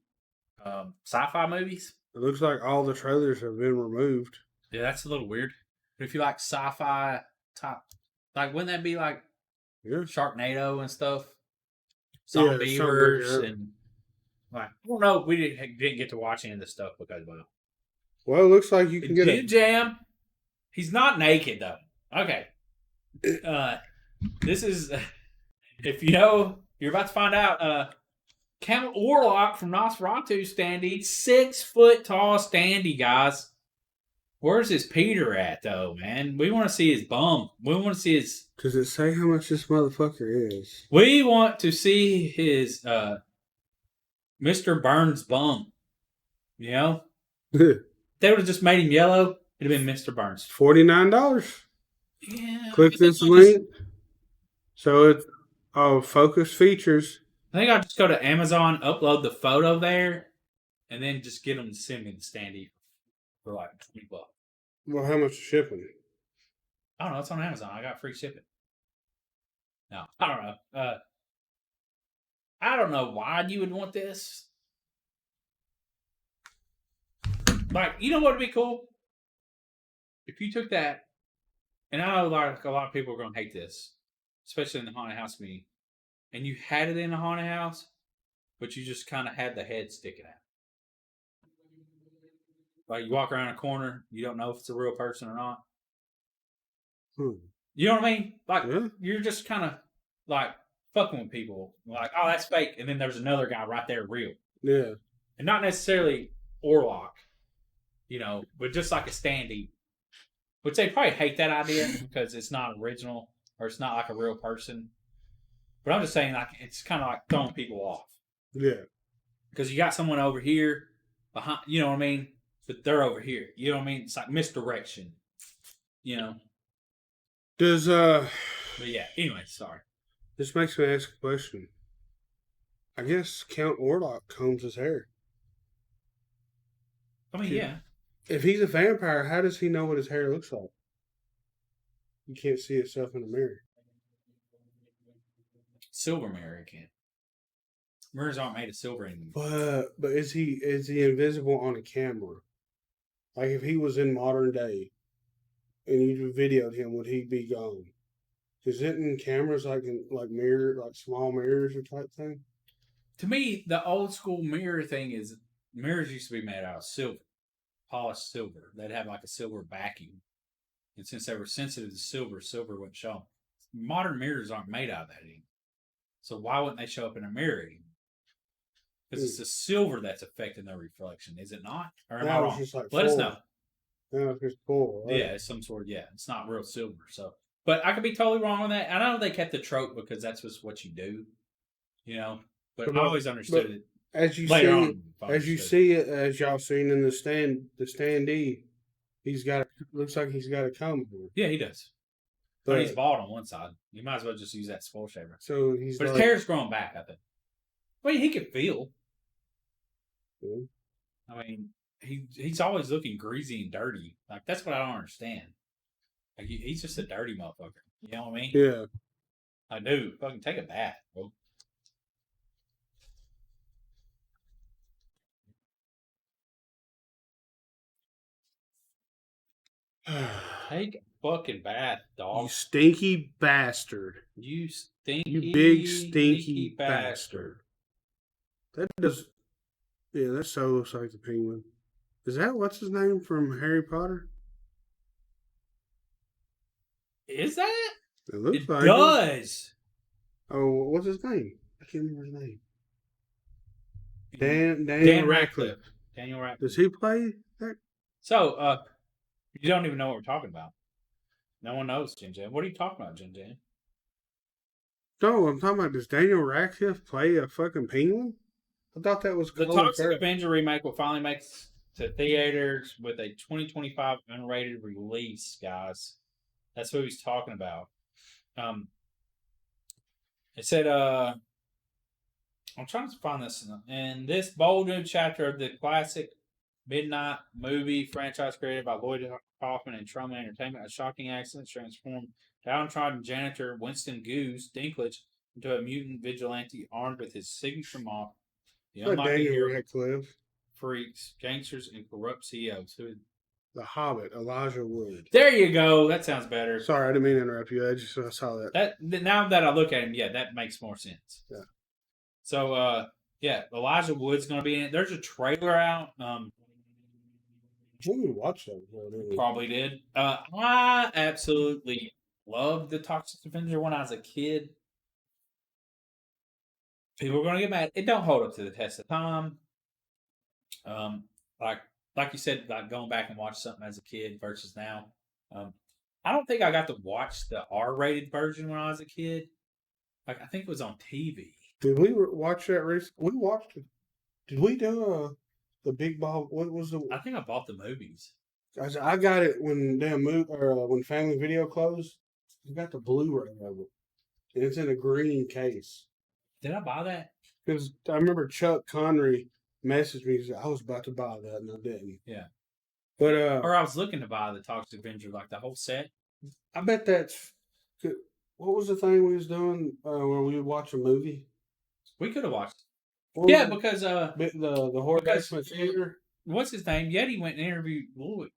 sci-fi movies. It looks like all the trailers have been removed. Yeah, that's a little weird. But if you like sci-fi type, like, wouldn't that be like Sharknado and stuff? Zombievers and like, I don't know. We didn't get to watch any of this stuff because, well, it looks like you can get Jim Jam. He's not naked though. Okay. This is if you're about to find out. Count Orlok from Nosferatu standee, 6 foot tall standee, guys. Where's his Peter at though, man? We want to see his bum. We want to see his. Does it say how much this motherfucker is? We want to see his Mr. Burns bum. They would have just made him yellow. It'd have been Mr. Burns. $49. Yeah. Click this link. So it's focus features. I think I'll just go to Amazon, upload the photo there, and then just get them to send me the standee for like $20. Well, how much is shipping? I don't know. It's on Amazon. I got free shipping. No, I don't know. I don't know why you would want this. Like, you know what would be cool? If you took that and I know like a lot of people are going to hate this, especially in the haunted house community. And you had it in a haunted house, but you just kind of had the head sticking out. Like you walk around a corner, you don't know if it's a real person or not. You know what I mean? Like you're just kind of like fucking with people. Like, oh, that's fake. And then there's another guy right there, real. Yeah. And not necessarily Orlok, but just like a standee. Which they probably hate that idea because it's not original or it's not like a real person. But I'm just saying, like, it's kind of like throwing people off. Yeah. Because you got someone over here behind, you know what I mean? But they're over here. You know what I mean? It's like misdirection. Does But yeah, anyway, sorry. This makes me ask a question. I guess Count Orlok combs his hair. I mean, yeah. If he's a vampire, how does he know what his hair looks like? You can't see yourself in the mirror. Silver mirror again. Mirrors aren't made of silver anymore. But is he invisible on a camera? Like if he was in modern day and you videoed him, would he be gone? Is it in cameras like mirror, like small mirrors or type thing? To me, the old school mirror thing is mirrors used to be made out of silver, polished silver. They'd have like a silver backing. And since they were sensitive to silver, silver wouldn't show. Modern mirrors aren't made out of that anymore. So why wouldn't they show up in a mirror anymore? Because it's the silver that's affecting their reflection, is it not? Or am I wrong? Let us know. No, it's just cool. Right? Yeah, it's some sort of, it's not real silver. So, but I could be totally wrong on that. I know they kept the trope because that's just what you do, But I always understood it. As you see it, as y'all seen in the standee, looks like he's got a comb here. Yeah, he does. But he's bald on one side. You might as well just use that skull shaver. So but his hair's growing back, I think. I mean, he can feel. Yeah. I mean, he's always looking greasy and dirty. Like that's what I don't understand. Like he's just a dirty motherfucker. You know what I mean? Yeah. I do. Fucking take a bath, bro. Take a fucking bath, dog. You stinky bastard. You stinky. You big stinky bastard. That does. Yeah, that so looks like the penguin. Is that what's his name from Harry Potter? Is that? It looks it like does. Oh, what's his name? I can't remember his name. Dan Radcliffe. Daniel Radcliffe. Does he play that? So, you don't even know what we're talking about. No one knows, Jin Jin. What are you talking about, Jin Jin? No, I'm talking about, does Daniel Radcliffe play a fucking penguin? I thought that was the Toxic Avenger remake will finally make to theaters with a 2025 unrated release, guys. That's what he's talking about. It said, I'm trying to find this. In this bold new chapter of the classic Midnight movie franchise created by Lloyd Kaufman and Troma Entertainment, a shocking accident transformed downtrodden janitor Winston Goose Dinklage into a mutant vigilante armed with his signature mop. The unlikely hero Radcliffe. Freaks, gangsters, and corrupt CEOs. The Hobbit, Elijah Wood. There you go. That sounds better. Sorry, I didn't mean to interrupt you. I saw that. Now that I look at him, that makes more sense. Yeah. So, Elijah Wood's going to be in it. There's a trailer out. We watched that before, didn't we? Probably did. I absolutely loved the Toxic Avenger when I was a kid. People are going to get mad. It don't hold up to the test of time. Like you said, like going back and watch something as a kid versus now. I don't think I got to watch the R-rated version when I was a kid. Like I think it was on TV. Did we watch that recently? We watched it. Did we do the Big Ball? What was the? I think I bought the movies. I got it when when Family Video closed. I got the Blu-ray of it, and it's in a green case. Did I buy that? Because I remember Chuck Connery messaged me. He said, I was about to buy that, and I didn't. Yeah. But or I was looking to buy the Toxic Avenger, like the whole set. I bet that's. What was the thing we was doing where we would watch a movie? We could have watched. Because the horror basement theater. What's his name? Yeti went and interviewed Lloyd.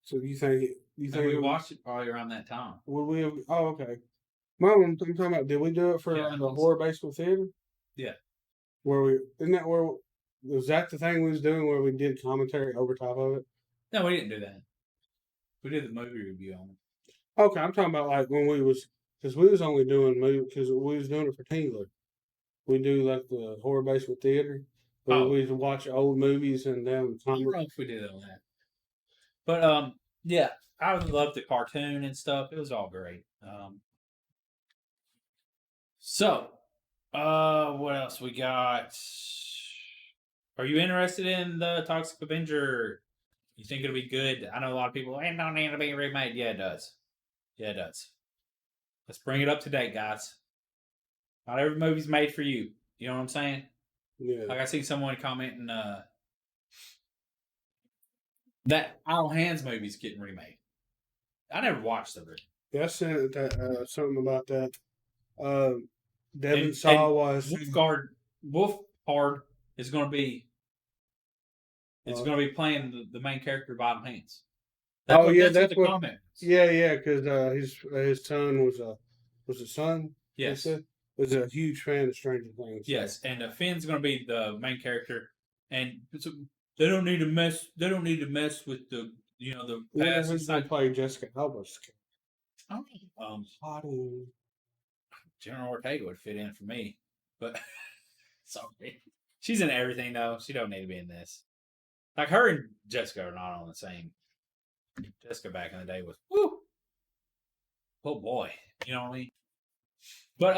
So you think You And think we it was- watched it probably around that time. Would we have? Oh, okay. Mom, I'm talking about. Did we do it for Yeah, I the think so. horror basement theater? Yeah. Where we? Isn't that where? Was that the thing we was doing where we did commentary over top of it? No, we didn't do that. We did the movie review on it. Okay, I'm talking about like when we was because we was only doing movie because we was doing it for Tingler. We do like the horror basement theater. Where Oh. we watch old movies and then I don't know if we did all that. But yeah, I loved the cartoon and stuff. It was all great. What else we got? Are you interested in the Toxic Avenger? You think it'll be good? I know a lot of people. It don't need to be remade. Yeah, it does. Yeah, it does. Let's bring it up to date, guys. Not every movie's made for you. You know what I'm saying? yeah. Like I see someone commenting that Idle Hands movie's getting remade. I never watched the original. Yeah, I sent that something about that. Devin And- Saw and was Wolfhard is going to be. It's Uh, going to be playing the main character of Idle Hands. Oh, yeah, that's that's what the what- comment. yeah, because his son was a son. they Yes, said? Was a huge fan of Stranger Things. so- yes, and Finn's going to be the main character, and they don't need to mess. They don't need to mess with the the Yeah, past. who's gonna play Jessica Alba's Hottie. General Ortega would fit in for me, but sorry, she's in everything though. She don't need to be in this. Like her and Jessica are not on the same. Jessica back in the day was woo. Oh boy, you know what I mean. But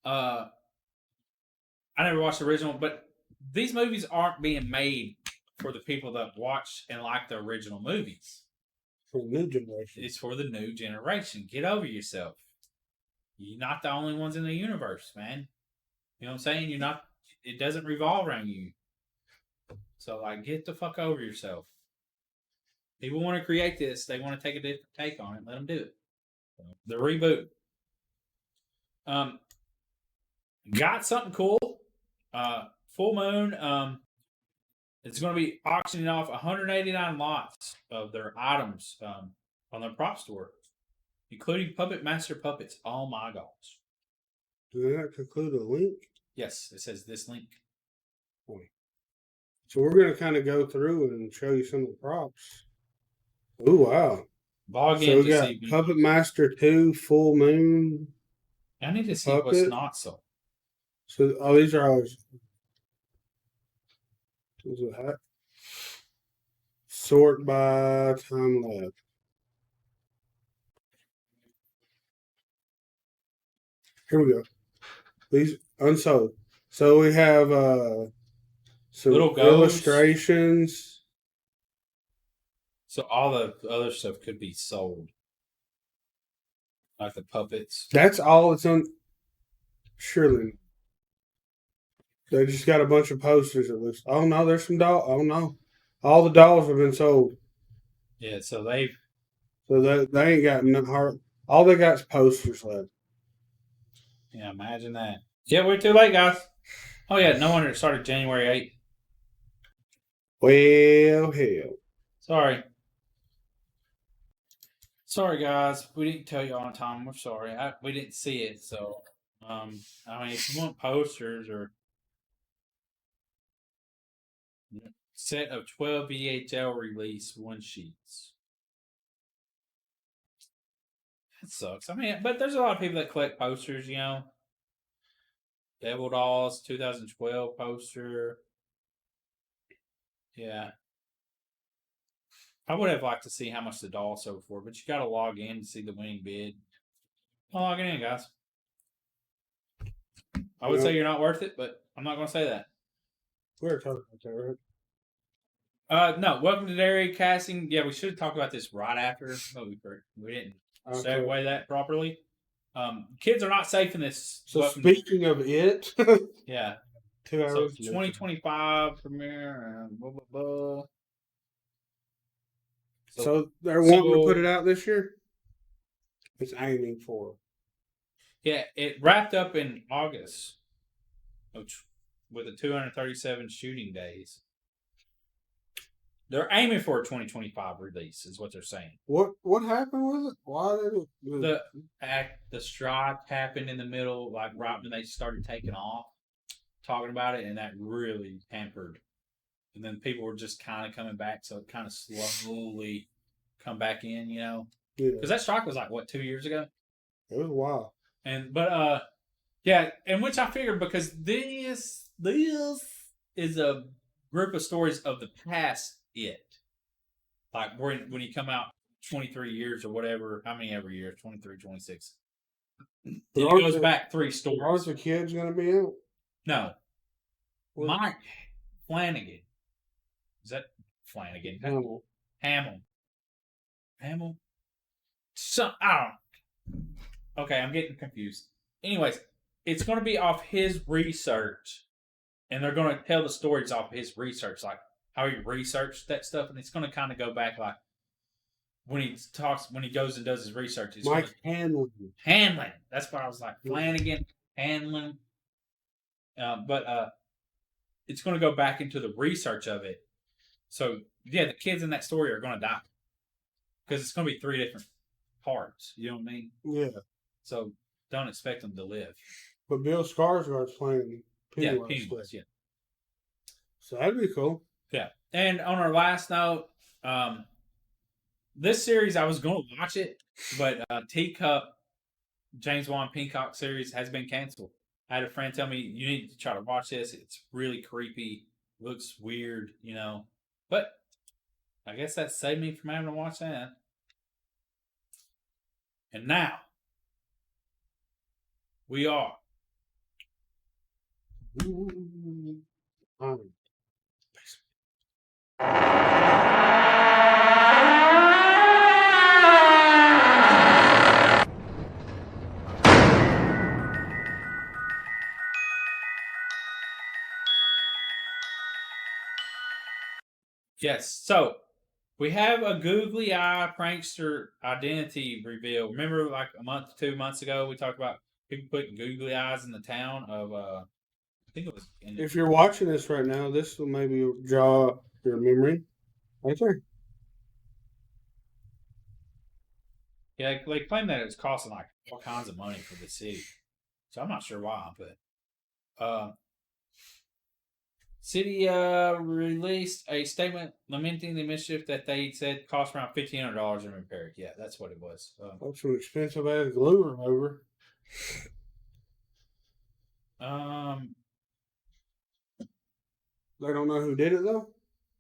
I never watched the original, but these movies aren't being made for the people that watch and like the original movies. for the new generation. It's for the new generation. Get over yourself. You're not the only ones in the universe, man. You know what I'm saying? You're not. It doesn't revolve around you. So, like, get the fuck over yourself. People want to create this. They want to take a different take on it. Let them do it. The reboot. Got something cool. Full Moon. It's going to be auctioning off 189 lots of their items on their prop store, including Puppet Master puppets. Oh my gosh! Did that conclude a link? Yes, it says this link. So we're gonna kind of go through and show you some of the props. Oh wow! Log So in we to got see. Puppet Master 2, Full Moon. I need to see what's Puppet. not so. So these are always. Is it hat? Sort by time left. Here we go. These unsold. So we have some Little ghosts. illustrations. So all the other stuff could be sold, like the puppets. That's all it's on. Surely. They just got a bunch of posters at least. Oh no, there's some doll. Oh no, all the dolls have been sold. Yeah, so they. So they ain't got no heart. All they got is posters left. Yeah, imagine that. Yeah, we're too late, guys. Oh yeah, no wonder it started January 8th. Well, hell. Sorry. Sorry, guys. We didn't tell you on time. We're sorry. We didn't see it. So, I mean, if you want posters or set of 12 VHL release one sheets. That sucks. I mean, but there's a lot of people that collect posters, you know. Devil Dolls 2012 poster. Yeah. I would have liked to see how much the doll sold for, but you got to log in to see the winning bid. I'll log it in, guys. I would say you're not worth it, but I'm not going to say that. We were talking about that, right? No, welcome to Dairy Casting. Yeah, we should have talked about this right after. But we didn't Okay. segue that properly. Kids are not safe in this. So welcome- speaking of it, yeah. 2 So hours. 2025 premiere. Blah, blah, blah. So they're wanting to so- put it out this year. It's aiming for. Yeah, it wrapped up in August, with the 237 shooting days. They're aiming for a 2025 release, is what they're saying. What happened with it? Why did it? The strike happened in the middle, like right when they started taking off, talking about it, and that really hampered. And then people were just kind of coming back, so it kind of slowly come back in, you know. Yeah, Because that strike was like, what, 2 years ago? it was wild. Yeah, and which I figured because this is a group of stories of the past. Like when you come out 23 years or whatever, how many every year? 23, 26. It goes back 3 stories. Aren't the kids gonna be out? No, What? Mike Flanagan. Is that Flanagan? No. Hamill. I don't. Okay, I'm getting confused. Anyways, it's going to be off his research, and they're going to tell the stories off his research, like how he researched that stuff, and it's going to kind of go back like when he goes and does his research. Mike Hanlon. That's what I was like. Flanagan, Hanlon. But it's going to go back into the research of it. So yeah, the kids in that story are going to die because it's going to be 3 different parts. You know what I mean? Yeah. So don't expect them to live. But Bill Skarsgård's playing Pennywise. Yeah, Pennywise, yeah. So that'd be cool. Yeah. And on our last note, this series, I was going to watch it, but Teacup, James Wan Peacock series has been canceled. I had a friend tell me, you need to try to watch this. It's really creepy. Looks weird, you know. But I guess that saved me from having to watch that. And now, we are yes. So we have a googly eye prankster identity reveal. Remember, like a month, 2 months ago, we talked about people putting googly eyes in the town of. I think it was. If you're watching this right now, this will maybe jog your memory. Right there. Yeah, they claim that it's costing like all kinds of money for the city. So I'm not sure why, but city released a statement lamenting the mischief that they said cost around $1,500 in repair. Yeah, that's what it was. That's some expensive ass glue remover. They don't know who did it though.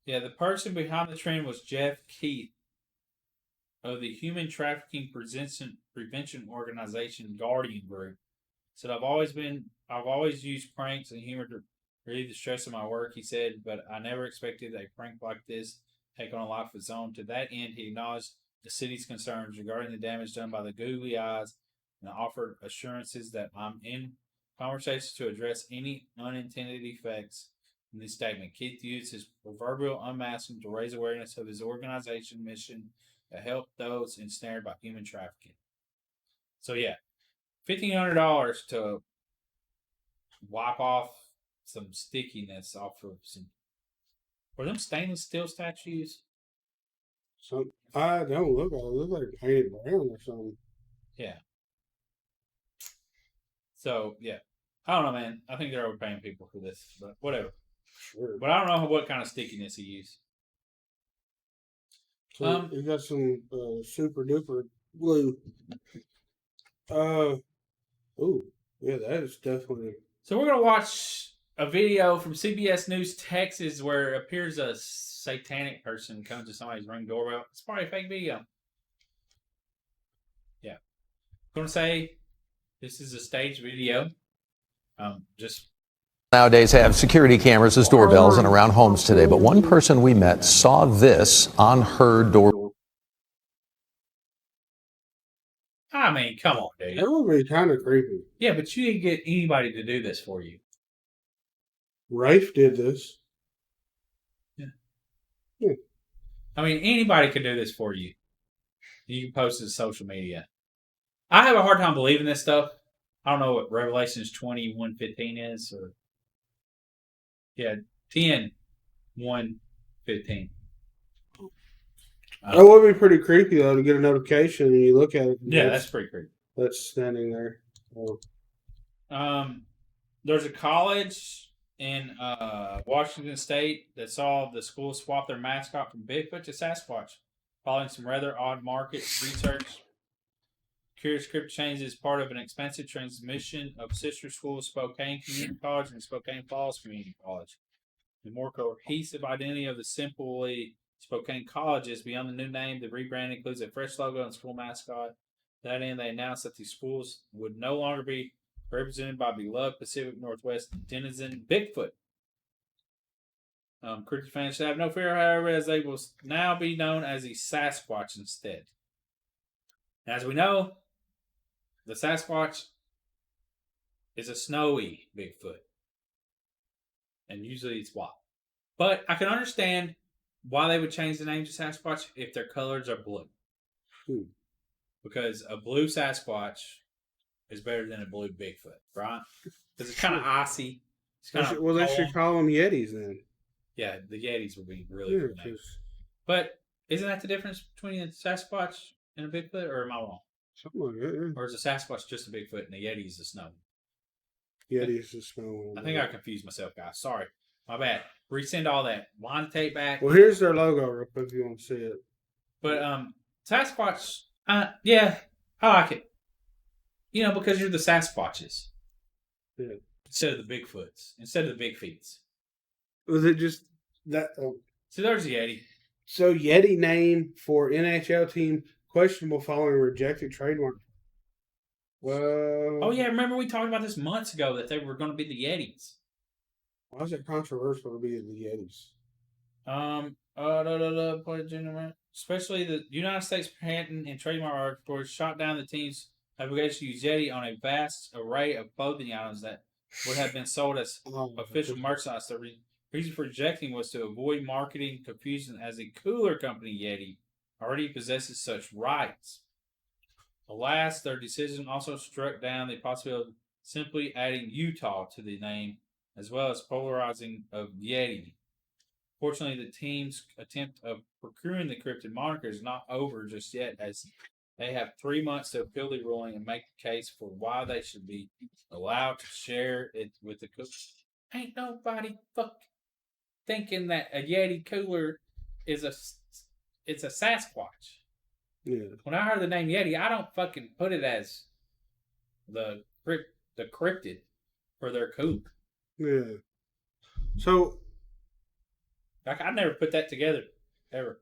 Yeah, the person behind the trend was Jeff Keith of the human trafficking prevention organization Guardian Group. Said I've always used pranks and humor to relieve the stress of my work, he said, but I never expected a prank like this take on a life of its own. To that end, he acknowledged the city's concerns regarding the damage done by the googly eyes and offered assurances that I'm in conversations to address any unintended effects. In this statement, Keith used his proverbial unmasking to raise awareness of his organization mission to help those ensnared by human trafficking. So yeah, $1,500 to wipe off some stickiness off of some. Were them stainless steel statues? So I don't look. It looks like painted brown or something. Yeah. So yeah, I don't know, man. I think they're overpaying people for this, but whatever. Sure. But I don't know what kind of stickiness he used. So you got some super duper glue. Oh, yeah, that is definitely. So we're gonna watch a video from CBS News Texas where it appears a satanic person comes to somebody's ring doorbell. It's probably a fake video. Yeah, I'm gonna say this is a staged video. Just. Nowadays have security cameras as doorbells and around homes today, but one person we met saw this on her door. I mean, come on, dude. That would be kind of creepy. Yeah, but you didn't get anybody to do this for you. Rafe did this. Yeah. I mean, anybody could do this for you. You can post it to social media. I have a hard time believing this stuff. I don't know what Revelations 21:15 is, or 10:1:15. That would be pretty creepy though to get a notification and you look at it. And Yeah, that's pretty creepy. that's standing there. Oh. There's a college in Washington State that saw the school swap their mascot from Bigfoot to Sasquatch, following some rather odd market research. Curious Cryptid Chains is part of an expensive transmission of sister schools Spokane Community College and Spokane Falls Community College. The more cohesive identity of the simply Spokane colleges beyond the new name, the rebrand includes a fresh logo and school mascot. To that end, they announced that the schools would no longer be represented by beloved Pacific Northwest denizen Bigfoot. Cryptid fans should have no fear, however, as they will now be known as the Sasquatch instead. As we know, the Sasquatch is a snowy Bigfoot. And usually it's white. But I can understand why they would change the name to Sasquatch if their colors are blue. Because a blue Sasquatch is better than a blue Bigfoot, right? Because it's kind of icy. It's kind of well, they should call them Yetis then. Yeah, the Yetis would be really good name. But isn't that the difference between a Sasquatch and a Bigfoot, or am I wrong? Something like that, yeah. Or is a Sasquatch just a Bigfoot and a Yeti is a snow? Yeti is a snow. I think I confused myself, guys. Sorry. My bad. Resend all that. Wind the tape back. Well, here's their logo real quick if you want to see it. But Sasquatch, yeah, I like it. You know, because you're the Sasquatches. Yeah. Instead of the Bigfoots. Instead of the Big Feets. Was it just that? So there's the Yeti. So Yeti name for NHL team questionable following rejected trademark. Well. Oh yeah, remember we talked about this months ago that they were going to be the Yetis. Why is it controversial to be the Yetis? Especially the United States Patent and Trademark Authority shot down the team's obligation to use Yeti on a vast array of clothing items that would have been sold as official merchandise. The reason for rejecting was to avoid marketing confusion, as a cooler company, Yeti, already possesses such rights. Alas, their decision also struck down the possibility of simply adding Utah to the name, as well as polarizing of Yeti. Fortunately, the team's attempt of procuring the cryptid moniker is not over just yet, as they have 3 months to appeal the ruling and make the case for why they should be allowed to share it with the cooks. Ain't nobody thinking that a Yeti cooler is it's a Sasquatch. Yeah. When I heard the name Yeti, I don't fucking put it as the cryptid for their cooler. Yeah. So Like, I never put that together, ever.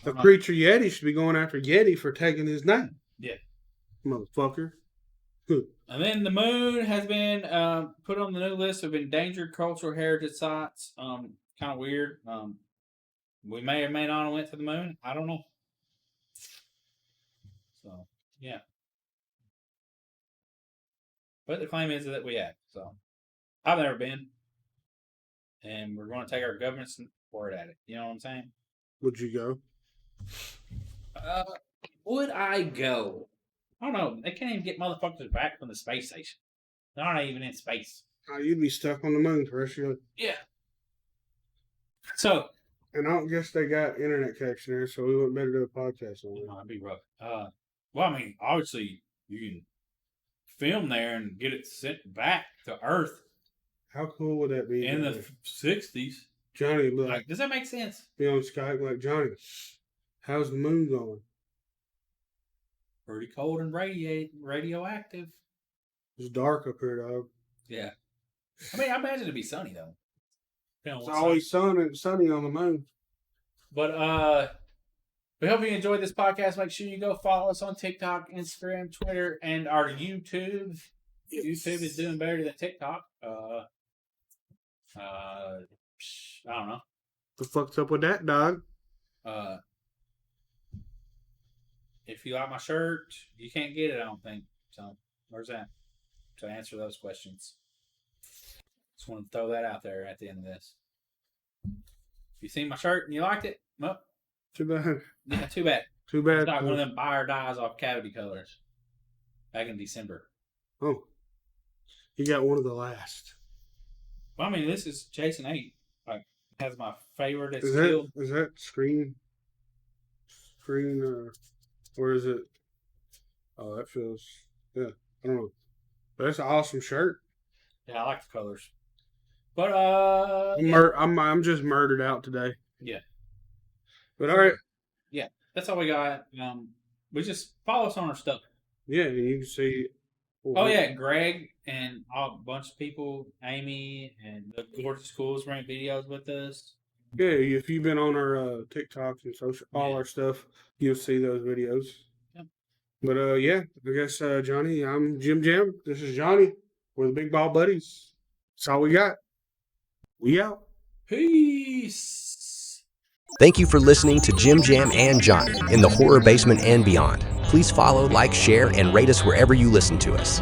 the creature Yeti should be going after Yeti for taking his name. Yeah. Motherfucker. And then the moon has been put on the new list of endangered cultural heritage sites. Kind of weird. We may or may not have went to the moon. I don't know. So, yeah. But the claim is that we have. So, I've never been. And we're going to take our government's word at it. You know what I'm saying? Would you go? Would I go? I don't know. They can't even get motherfuckers back from the space station. They're not even in space. Oh, you'd be stuck on the moon for the rest of your life. Yeah. So. And I don't guess they got internet connection there, so we wouldn't better do a podcast on it. That'd be rough. Well, I mean, obviously, you can film there and get it sent back to Earth. How cool would that be? In the 60s. Johnny would be like, Does that make sense? be on Skype like, Johnny, how's the moon going? Pretty cold and radioactive. It's dark up here, dog. Yeah. I mean, I imagine it'd be sunny, though. It's always sunny on the moon. But we hope you enjoyed this podcast. Make sure you go follow us on TikTok, Instagram, Twitter, and our YouTube. Yes. YouTube is doing better than TikTok. I don't know. The fuck's up with that, dog? If you like my shirt, you can't get it, I don't think. So, where's that? To answer those questions. Just want to throw that out there at the end of this. If you seen my shirt and you liked it, well, too bad. Yeah, too bad. Too bad. It's not one of them buy or dies off Cavity Colors. Back in December. Oh. You got one of the last. Well, I mean, this is Jason 8. Like, has my favorite. Is that screen screen, or is it? Oh, that feels. Yeah, I don't know. But that's an awesome shirt. Yeah, I like the colors. But I'm just murdered out today. Yeah. But all right. Yeah, that's all we got. We just follow us on our stuff. Yeah, and you can see. Oh yeah, Greg and a bunch of people, Amy and the Gorgeous Schools rank videos with us. Yeah, if you've been on our TikToks and all our stuff, you'll see those videos. Yep. But yeah, I guess Johnny, I'm Jim Jam. This is Johnny. We're the Big Ball Buddies. That's all we got. We out. Peace. Thank you for listening to Jim Jam and Johnny in the Horror Basement and Beyond. Please follow, like, share, and rate us wherever you listen to us.